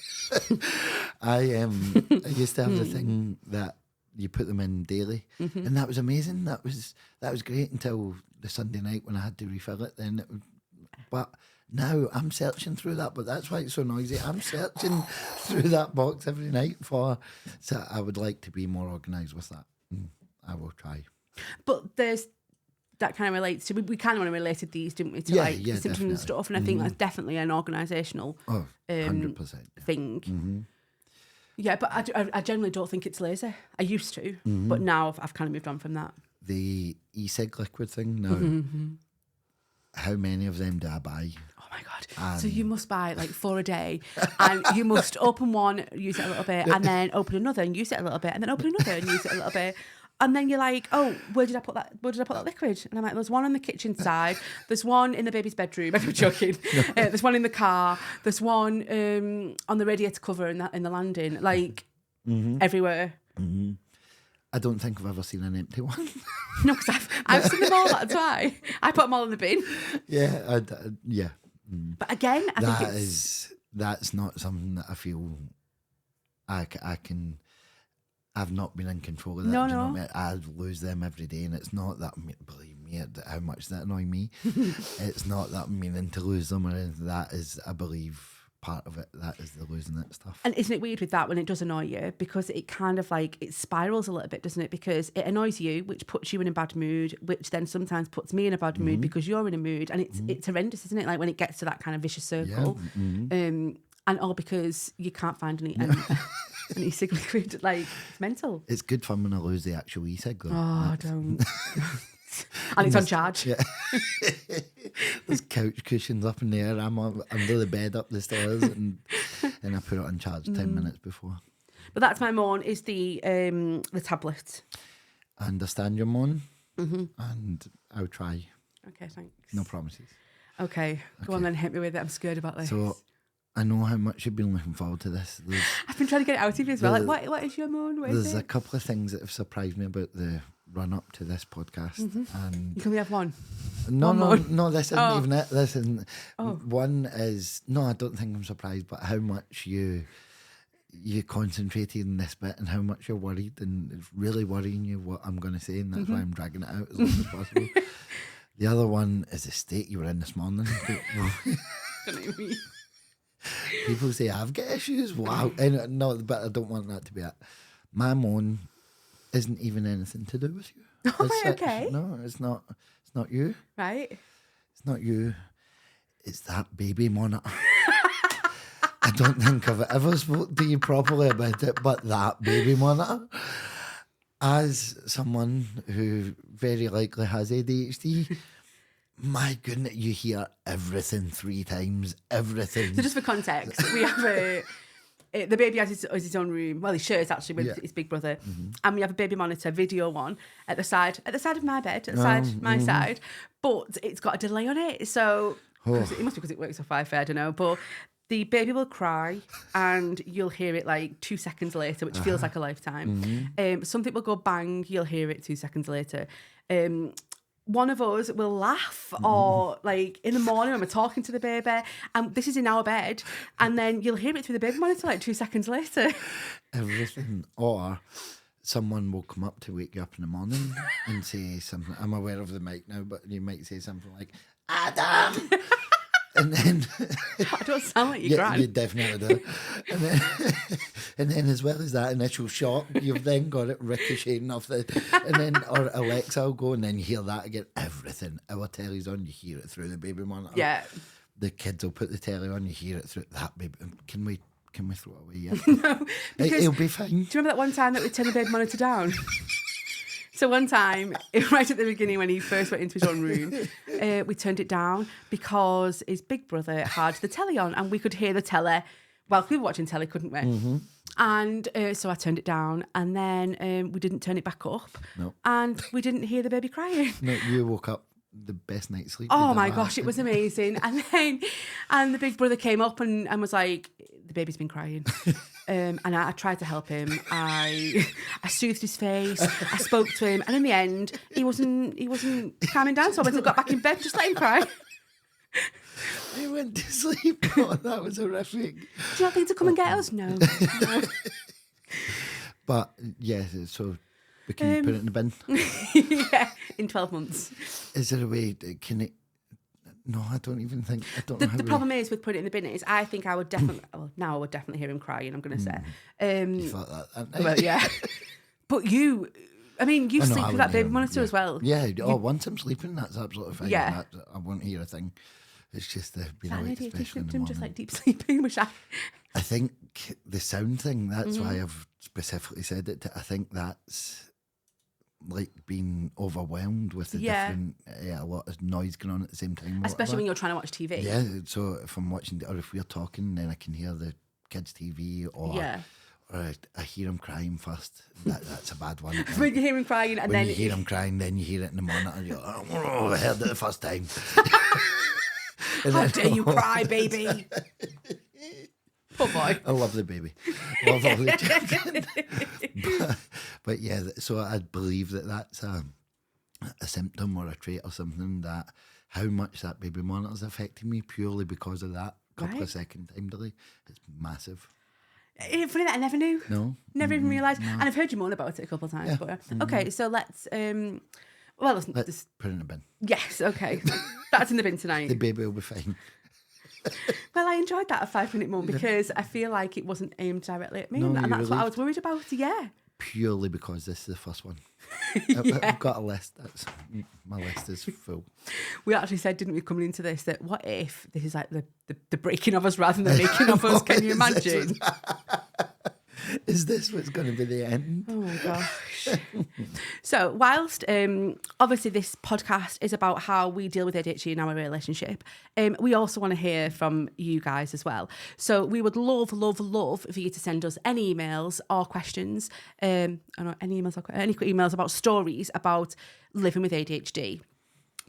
[SPEAKER 2] I used to have the thing that you put them in daily, and that was amazing. That was great until the Sunday night when I had to refill it. But now I'm searching through that, but that's why it's so noisy. I'm searching through that box every night so I would like to be more organised with that. I will try.
[SPEAKER 1] But that kind of relates to, we kind of want to relate these, didn't we, to the symptoms and stuff, and I think that's definitely an organisational
[SPEAKER 2] 100%,
[SPEAKER 1] thing. Yeah, but I generally don't think it's lazy. I used to, but now I've kind of moved on from that.
[SPEAKER 2] The e-cig liquid thing now, how many of them do I buy?
[SPEAKER 1] Oh my God. So you must buy like 4 a day, and you must open one, use it a little bit, and then open another and use it a little bit, and then open another and use it a little bit. And then you're like, oh, where did I put that liquid? And I'm like, there's one on the kitchen side, there's one in the baby's bedroom. I'm joking. There's one in the car. There's one on the radiator cover in the landing. Like everywhere.
[SPEAKER 2] I don't think I've ever seen an empty one.
[SPEAKER 1] No, because I've seen them all. That's why I put them all in the bin.
[SPEAKER 2] Yeah, yeah.
[SPEAKER 1] But again, I think
[SPEAKER 2] that's not something that I feel I can. I've not been in control of that.
[SPEAKER 1] No,
[SPEAKER 2] do you know what I mean? I lose them every day, and it's not that, believe me, how much that annoy me. It's not that I'm meaning to lose them or anything. That is, I believe, part of it. That is the losing it stuff.
[SPEAKER 1] And isn't it weird with that when it does annoy you? Because it kind of like, it spirals a little bit, doesn't it? Because it annoys you, which puts you in a bad mood, which then sometimes puts me in a bad mood because you're in a mood. And it's horrendous, isn't it? Like when it gets to that kind of vicious circle. Yeah. And all because you can't find any e-cig liquid. Like, it's mental.
[SPEAKER 2] It's good fun when I lose the actual e-cig though.
[SPEAKER 1] Oh, don't. And it's on charge.
[SPEAKER 2] Yeah. There's couch cushions up in the air. I'm under the bed up the stairs, and I put it on charge 10 minutes before.
[SPEAKER 1] But that's my moan, is the tablet.
[SPEAKER 2] I understand your moan, and I'll try.
[SPEAKER 1] Okay, thanks.
[SPEAKER 2] No promises.
[SPEAKER 1] Okay, go on then, hit me with it. I'm scared about this.
[SPEAKER 2] So I know how much you've been looking forward to this.
[SPEAKER 1] I've been trying to get it out of you as well. Like, what is your moan? What is
[SPEAKER 2] There's
[SPEAKER 1] it?
[SPEAKER 2] a couple of things that have surprised me about the run up to this podcast, and
[SPEAKER 1] You can only have one.
[SPEAKER 2] no, this isn't even it. This isn't.
[SPEAKER 1] Oh.
[SPEAKER 2] One is no, I don't think I'm surprised, but how much you concentrated in this bit and how much you're worried, and it's really worrying you what I'm going to say, and that's why I'm dragging it out as long as possible. The other one is the state you were in this morning. People say I've got issues. Wow, and no, but I don't want that to be it. My moan isn't even anything to do with you.
[SPEAKER 1] Oh, right, okay.
[SPEAKER 2] No, it's not. It's not you.
[SPEAKER 1] Right.
[SPEAKER 2] It's not you. It's that baby monitor. I don't think I've ever spoken to you properly about it, but that baby monitor. As someone who very likely has ADHD, my goodness, you hear everything 3 times. Everything.
[SPEAKER 1] So just for context, we have the baby has his own room. Well, he shares actually with his big brother, and we have a baby monitor video one at the side of my bed, at the side my side, but it's got a delay on it. So it must be because it works off Wi-Fi, I don't know, but. The baby will cry and you'll hear it like 2 seconds later, which feels like a lifetime. Something will go bang, you'll hear it 2 seconds later. One of us will laugh or like in the morning when we're talking to the baby, and this is in our bed, and then you'll hear it through the baby monitor like 2 seconds later.
[SPEAKER 2] Everything. Or someone will come up to wake you up in the morning and say something. I'm aware of the mic now, but you might say something like, Adam! And then
[SPEAKER 1] I don't sound like you,
[SPEAKER 2] you definitely do. And then as well as that initial shock, you've then got it ricocheting off or Alexa will go, and then you hear that again. Everything. Our telly's on, you hear it through the baby monitor.
[SPEAKER 1] Yeah.
[SPEAKER 2] The kids will put the telly on, you hear it through that baby. Can we throw it away yet?
[SPEAKER 1] No, because
[SPEAKER 2] it'll be fine.
[SPEAKER 1] Do you remember that one time that we turned the baby monitor down? So one time, right at the beginning when he first went into his own room, we turned it down because his big brother had the telly on, and we could hear the telly. Well, we were watching telly, couldn't we? And so I turned it down, and then we didn't turn it back up.
[SPEAKER 2] No.
[SPEAKER 1] And we didn't hear the baby crying.
[SPEAKER 2] No, you woke up the best night's sleep.
[SPEAKER 1] Oh my gosh, it was amazing. And the big brother came up and was like, the baby's been crying. And I tried to help him. I soothed his face. I spoke to him, and in the end, he wasn't calming down. So I went and got back in bed, just let him cry.
[SPEAKER 2] He went to sleep. Oh, that was horrific.
[SPEAKER 1] Do you not think to come and get us? No.
[SPEAKER 2] But yeah, so we can put it in the bin.
[SPEAKER 1] Yeah, in 12 months.
[SPEAKER 2] Is there a way? Can it? No, I don't even think. I don't know how
[SPEAKER 1] the problem is with putting it in the bin is I think I would definitely. Well, now I would definitely hear him crying. I'm going to say.
[SPEAKER 2] You thought that?
[SPEAKER 1] Well, yeah. But you sleep with that baby monitor as well.
[SPEAKER 2] Yeah. Once I'm sleeping, that's absolutely fine.
[SPEAKER 1] Yeah.
[SPEAKER 2] I won't hear a thing. It's just the
[SPEAKER 1] ADHD
[SPEAKER 2] especially in the
[SPEAKER 1] symptom,
[SPEAKER 2] morning.
[SPEAKER 1] just like deep sleeping, which I
[SPEAKER 2] think the sound thing. That's why I've specifically said it. I think that's like being overwhelmed with the different, a lot of noise going on at the same time.
[SPEAKER 1] Especially when you're trying to watch TV.
[SPEAKER 2] Yeah, so if I'm watching, or if we're talking, then I can hear the kids' TV, or I hear him crying first. That's a bad one.
[SPEAKER 1] When you hear him crying, and
[SPEAKER 2] when you hear him crying, then you hear it in the monitor, and you're like, oh, I heard it the first time.
[SPEAKER 1] How dare you cry, baby? Poor boy.
[SPEAKER 2] I love the baby. Love all the children. But yeah, so I believe that's a symptom or a trait or something, that how much that baby monitor's affecting me purely because of that couple of second time delay. It's massive.
[SPEAKER 1] Funny that I never knew.
[SPEAKER 2] No.
[SPEAKER 1] Never even realised. No. And I've heard you moan about it a couple of times.
[SPEAKER 2] Yeah.
[SPEAKER 1] But, okay, so let's let's
[SPEAKER 2] put it in the bin.
[SPEAKER 1] Yes, okay. That's in the bin tonight.
[SPEAKER 2] The baby will be fine.
[SPEAKER 1] Well, I enjoyed that, a 5-minute moan, because I feel like it wasn't aimed directly at me, and that's what I was worried about. Yeah.
[SPEAKER 2] Purely because this is the first one. I've got a list. My list is full.
[SPEAKER 1] We actually said, didn't we, coming into this, that what if this is like the breaking of us rather than the making of us? Can you imagine?
[SPEAKER 2] Is this what's going to be the end?
[SPEAKER 1] Oh my gosh. So whilst obviously this podcast is about how we deal with ADHD in our relationship, we also want to hear from you guys as well. So we would love for you to send us any emails or questions, any emails about stories about living with ADHD.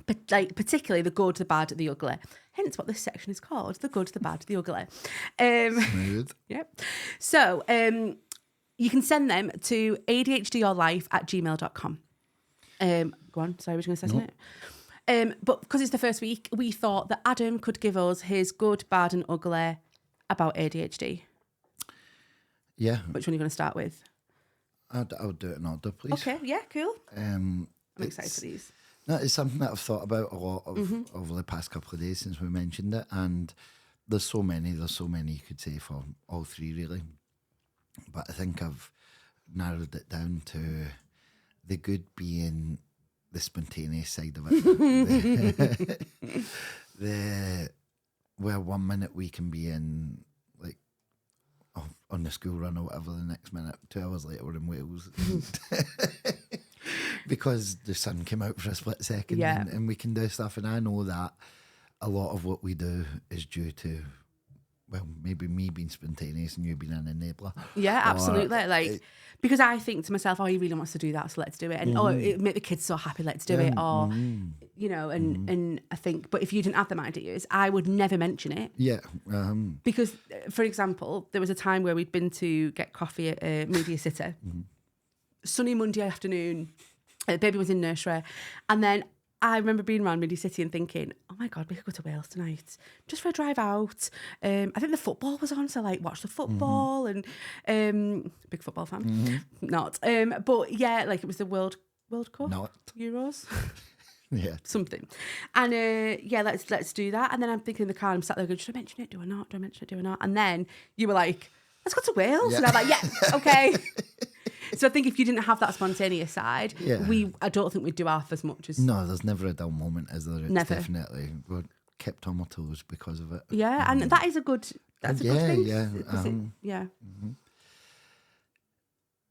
[SPEAKER 1] But like particularly the good, the bad, the ugly. Hence what this section is called, the good, the bad, the ugly.
[SPEAKER 2] Smooth.
[SPEAKER 1] Yep. So you can send them to adhdyourlife@gmail.com. Go on, sorry, I was going to say something. But because it's the first week, we thought that Adam could give us his good, bad and ugly about ADHD.
[SPEAKER 2] Yeah.
[SPEAKER 1] Which one are you going to start with?
[SPEAKER 2] I'll do it in order, please.
[SPEAKER 1] Okay, yeah, cool.
[SPEAKER 2] I'm
[SPEAKER 1] excited for these.
[SPEAKER 2] No, it's something that I've thought about a lot over the past couple of days since we mentioned it, and there's so many you could say for all three really, but I think I've narrowed it down to the good being the spontaneous side of it. Where 1 minute we can be in like on the school run or whatever, the next minute 2 hours later we're in Wales. Because the sun came out for a split second, and we can do stuff. And I know that a lot of what we do is due to, well, maybe me being spontaneous and you being an enabler.
[SPEAKER 1] Yeah, absolutely. Because I think to myself, oh, he really wants to do that, so let's do it. And oh, it make the kids so happy, let's do it. Or, you know, and I think, but if you didn't have them ideas, I would never mention it.
[SPEAKER 2] Yeah.
[SPEAKER 1] Because, for example, there was a time where we'd been to get coffee at Media City. Sunny Monday afternoon. Baby was in nursery. And then I remember being around Media City and thinking, oh my God, we could go to Wales tonight just for a drive out. I think the football was on, so like watch the football and big football fan. Not. But yeah, like it was the World Cup?
[SPEAKER 2] Not.
[SPEAKER 1] Euros?
[SPEAKER 2] Yeah.
[SPEAKER 1] Something. And yeah, let's do that. And then I'm thinking in the car, I'm sat there going, should I mention it? Do I not? Do I mention it? Do I not? And then you were like, let's go to Wales.
[SPEAKER 2] Yeah.
[SPEAKER 1] And I'm like, yeah, okay. So I think if you didn't have that spontaneous side, I don't think we'd do half as much as...
[SPEAKER 2] No, there's never a dull moment, is there? It's
[SPEAKER 1] never.
[SPEAKER 2] Definitely. We're kept on our toes because of it.
[SPEAKER 1] Yeah, and that is a good... That's a good thing.
[SPEAKER 2] Yeah.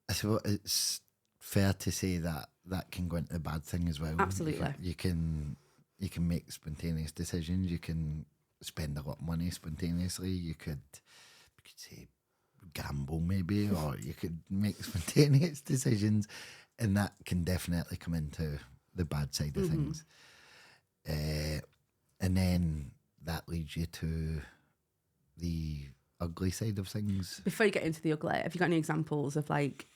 [SPEAKER 2] I suppose it's fair to say that can go into the bad thing as well.
[SPEAKER 1] Absolutely.
[SPEAKER 2] You can make spontaneous decisions. You can spend a lot of money spontaneously. You could say gamble maybe, or you could make spontaneous decisions, and that can definitely come into the bad side of things. And then that leads you to the ugly side of things.
[SPEAKER 1] Before you get into the ugly, have you got any examples of like...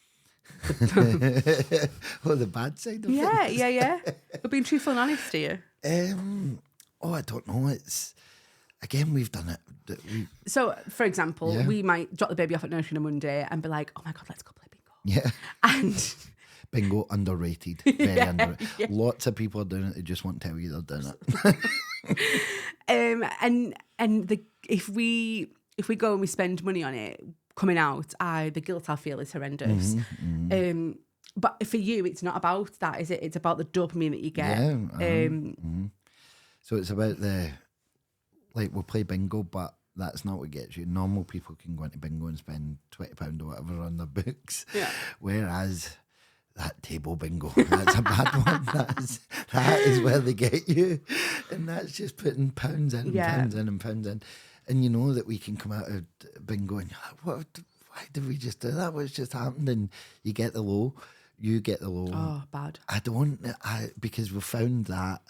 [SPEAKER 2] Well, the bad side of things?
[SPEAKER 1] Yeah. We're being truthful and honest here.
[SPEAKER 2] I don't know. It's... Again, we've done it.
[SPEAKER 1] So, for example, we might drop the baby off at nursery on a Monday and be like, oh my God, let's go play bingo.
[SPEAKER 2] Yeah.
[SPEAKER 1] And...
[SPEAKER 2] Bingo, underrated. Very underrated. Yeah. Lots of people are doing it. They just won't tell you they're doing
[SPEAKER 1] it. If we go and we spend money on it, coming out, the guilt I feel is horrendous. But for you, it's not about that, is it? It's about the dopamine that you get.
[SPEAKER 2] So it's about we'll play bingo, but that's not what gets you. Normal people can go into bingo and spend £20 or whatever on their books. Yeah. Whereas that table bingo, that's a bad one. That is where they get you. And that's just putting pounds in and pounds in and pounds in. And you know that we can come out of bingo and you're like, why did we just do that? What's just happened? And you get the low. You get the low.
[SPEAKER 1] Oh, bad.
[SPEAKER 2] Because we found that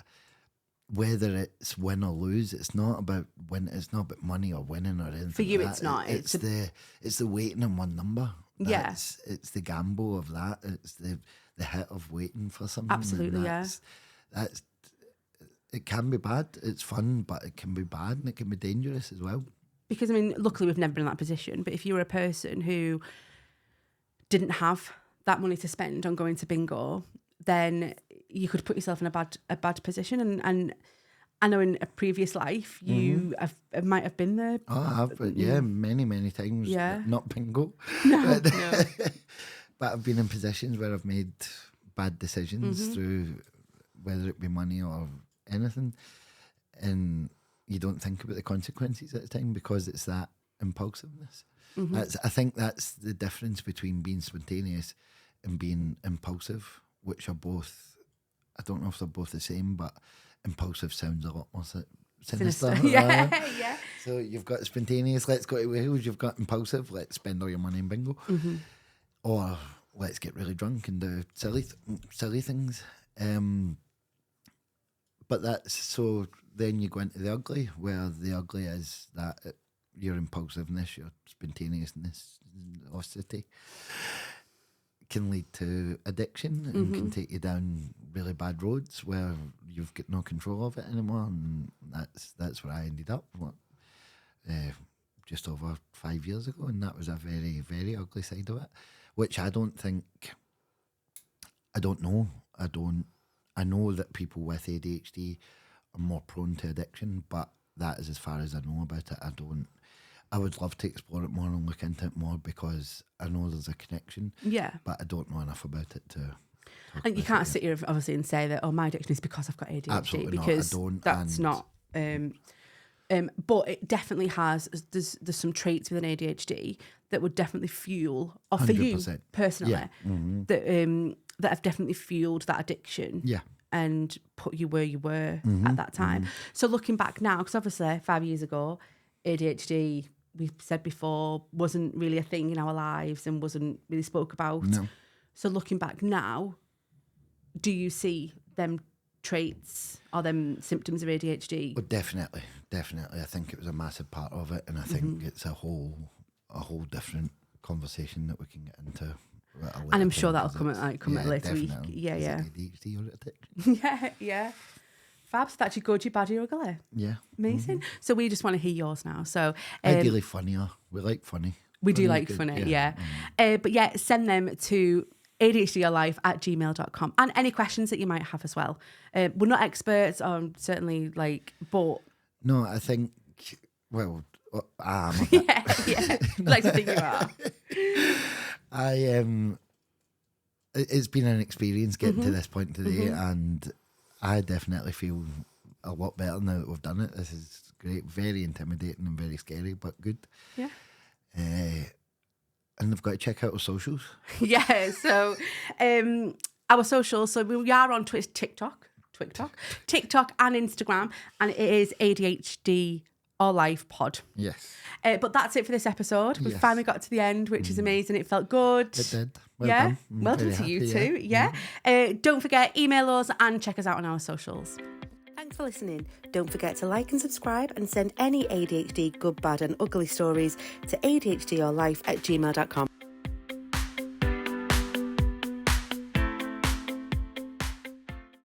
[SPEAKER 2] whether it's win or lose, it's not about It's not about money or winning or anything.
[SPEAKER 1] For you,
[SPEAKER 2] like
[SPEAKER 1] it's not.
[SPEAKER 2] It's the waiting on one number. It's the gamble of that. It's the hit of waiting for something.
[SPEAKER 1] Absolutely,
[SPEAKER 2] that's it can be bad. It's fun, but it can be bad and it can be dangerous as well.
[SPEAKER 1] Because, I mean, luckily we've never been in that position. But if you were a person who didn't have that money to spend on going to bingo, then you could put yourself in a bad position. And I know in a previous life you might have been there.
[SPEAKER 2] Oh, I have, but many times.
[SPEAKER 1] Yeah.
[SPEAKER 2] Not bingo.
[SPEAKER 1] No.
[SPEAKER 2] But I've been in positions where I've made bad decisions through whether it be money or anything, and you don't think about the consequences at the time because it's that impulsiveness. I think that's the difference between being spontaneous and being impulsive, which are both, I don't know if they're both the same, but impulsive sounds a lot more sinister.
[SPEAKER 1] Yeah.
[SPEAKER 2] So you've got spontaneous, let's go to Wales. You've got impulsive, let's spend all your money in bingo. Or let's get really drunk and do silly things. But that's, so then you go into the ugly, where the ugly is that your impulsiveness, your spontaneousness, velocity can lead to addiction and can take you down really bad roads where you've got no control of it anymore. And that's where I ended up just over 5 years ago, and that was a very, very ugly side of it, which I don't know. I know that people with ADHD are more prone to addiction, but that is as far as I know about it. I would love to explore it more and look into it more, because I know there's a connection.
[SPEAKER 1] Yeah.
[SPEAKER 2] But I don't know enough about it to talk
[SPEAKER 1] And you
[SPEAKER 2] about
[SPEAKER 1] can't
[SPEAKER 2] it
[SPEAKER 1] sit here obviously and say that, oh, my addiction is because I've got ADHD.
[SPEAKER 2] Absolutely
[SPEAKER 1] because
[SPEAKER 2] not. I don't.
[SPEAKER 1] That's not. But it definitely has. There's some traits within ADHD that would definitely fuel, or for you
[SPEAKER 2] 100%.
[SPEAKER 1] personally,
[SPEAKER 2] Yeah.
[SPEAKER 1] that have definitely fueled that addiction.
[SPEAKER 2] Yeah.
[SPEAKER 1] And put you where you were at that time. So looking back now, because obviously 5 years ago, ADHD, we've said before, wasn't really a thing in our lives and wasn't really spoke about.
[SPEAKER 2] No.
[SPEAKER 1] So looking back now, do you see them traits or them symptoms of ADHD?
[SPEAKER 2] Well, definitely. I think it was a massive part of it, and I think it's a whole different conversation that we can get into.
[SPEAKER 1] And I'm sure that'll come at later week. Yeah.
[SPEAKER 2] ADHD or addiction?
[SPEAKER 1] Yeah. Fab, so that's your good, your bad, your ugly.
[SPEAKER 2] Yeah.
[SPEAKER 1] Amazing. So we just want to hear yours now. So
[SPEAKER 2] ideally funnier. We like funny.
[SPEAKER 1] We do like funny, yeah. But yeah, send them to adhdyourlife@gmail.com, and any questions that you might have as well. We're not experts on certainly but
[SPEAKER 2] no, I think, well, I am.
[SPEAKER 1] yeah. I'd like to think you are.
[SPEAKER 2] It's been an experience getting to this point today, and I definitely feel a lot better now that we've done it. This is great, very intimidating and very scary, but good.
[SPEAKER 1] Yeah.
[SPEAKER 2] And they've got to check out our socials.
[SPEAKER 1] Yeah, so our socials, so we are on TikTok and Instagram, and it is ADHD or Life Pod.
[SPEAKER 2] Yes.
[SPEAKER 1] But that's it for this episode. We finally got to the end, which is amazing. It felt good.
[SPEAKER 2] It did. Well
[SPEAKER 1] yeah.
[SPEAKER 2] done.
[SPEAKER 1] Well done to you too. Yeah. Don't forget, email us and check us out on our socials. Thanks for listening. Don't forget to like and subscribe, and send any ADHD good, bad and ugly stories to adhdyourlife@gmail.com.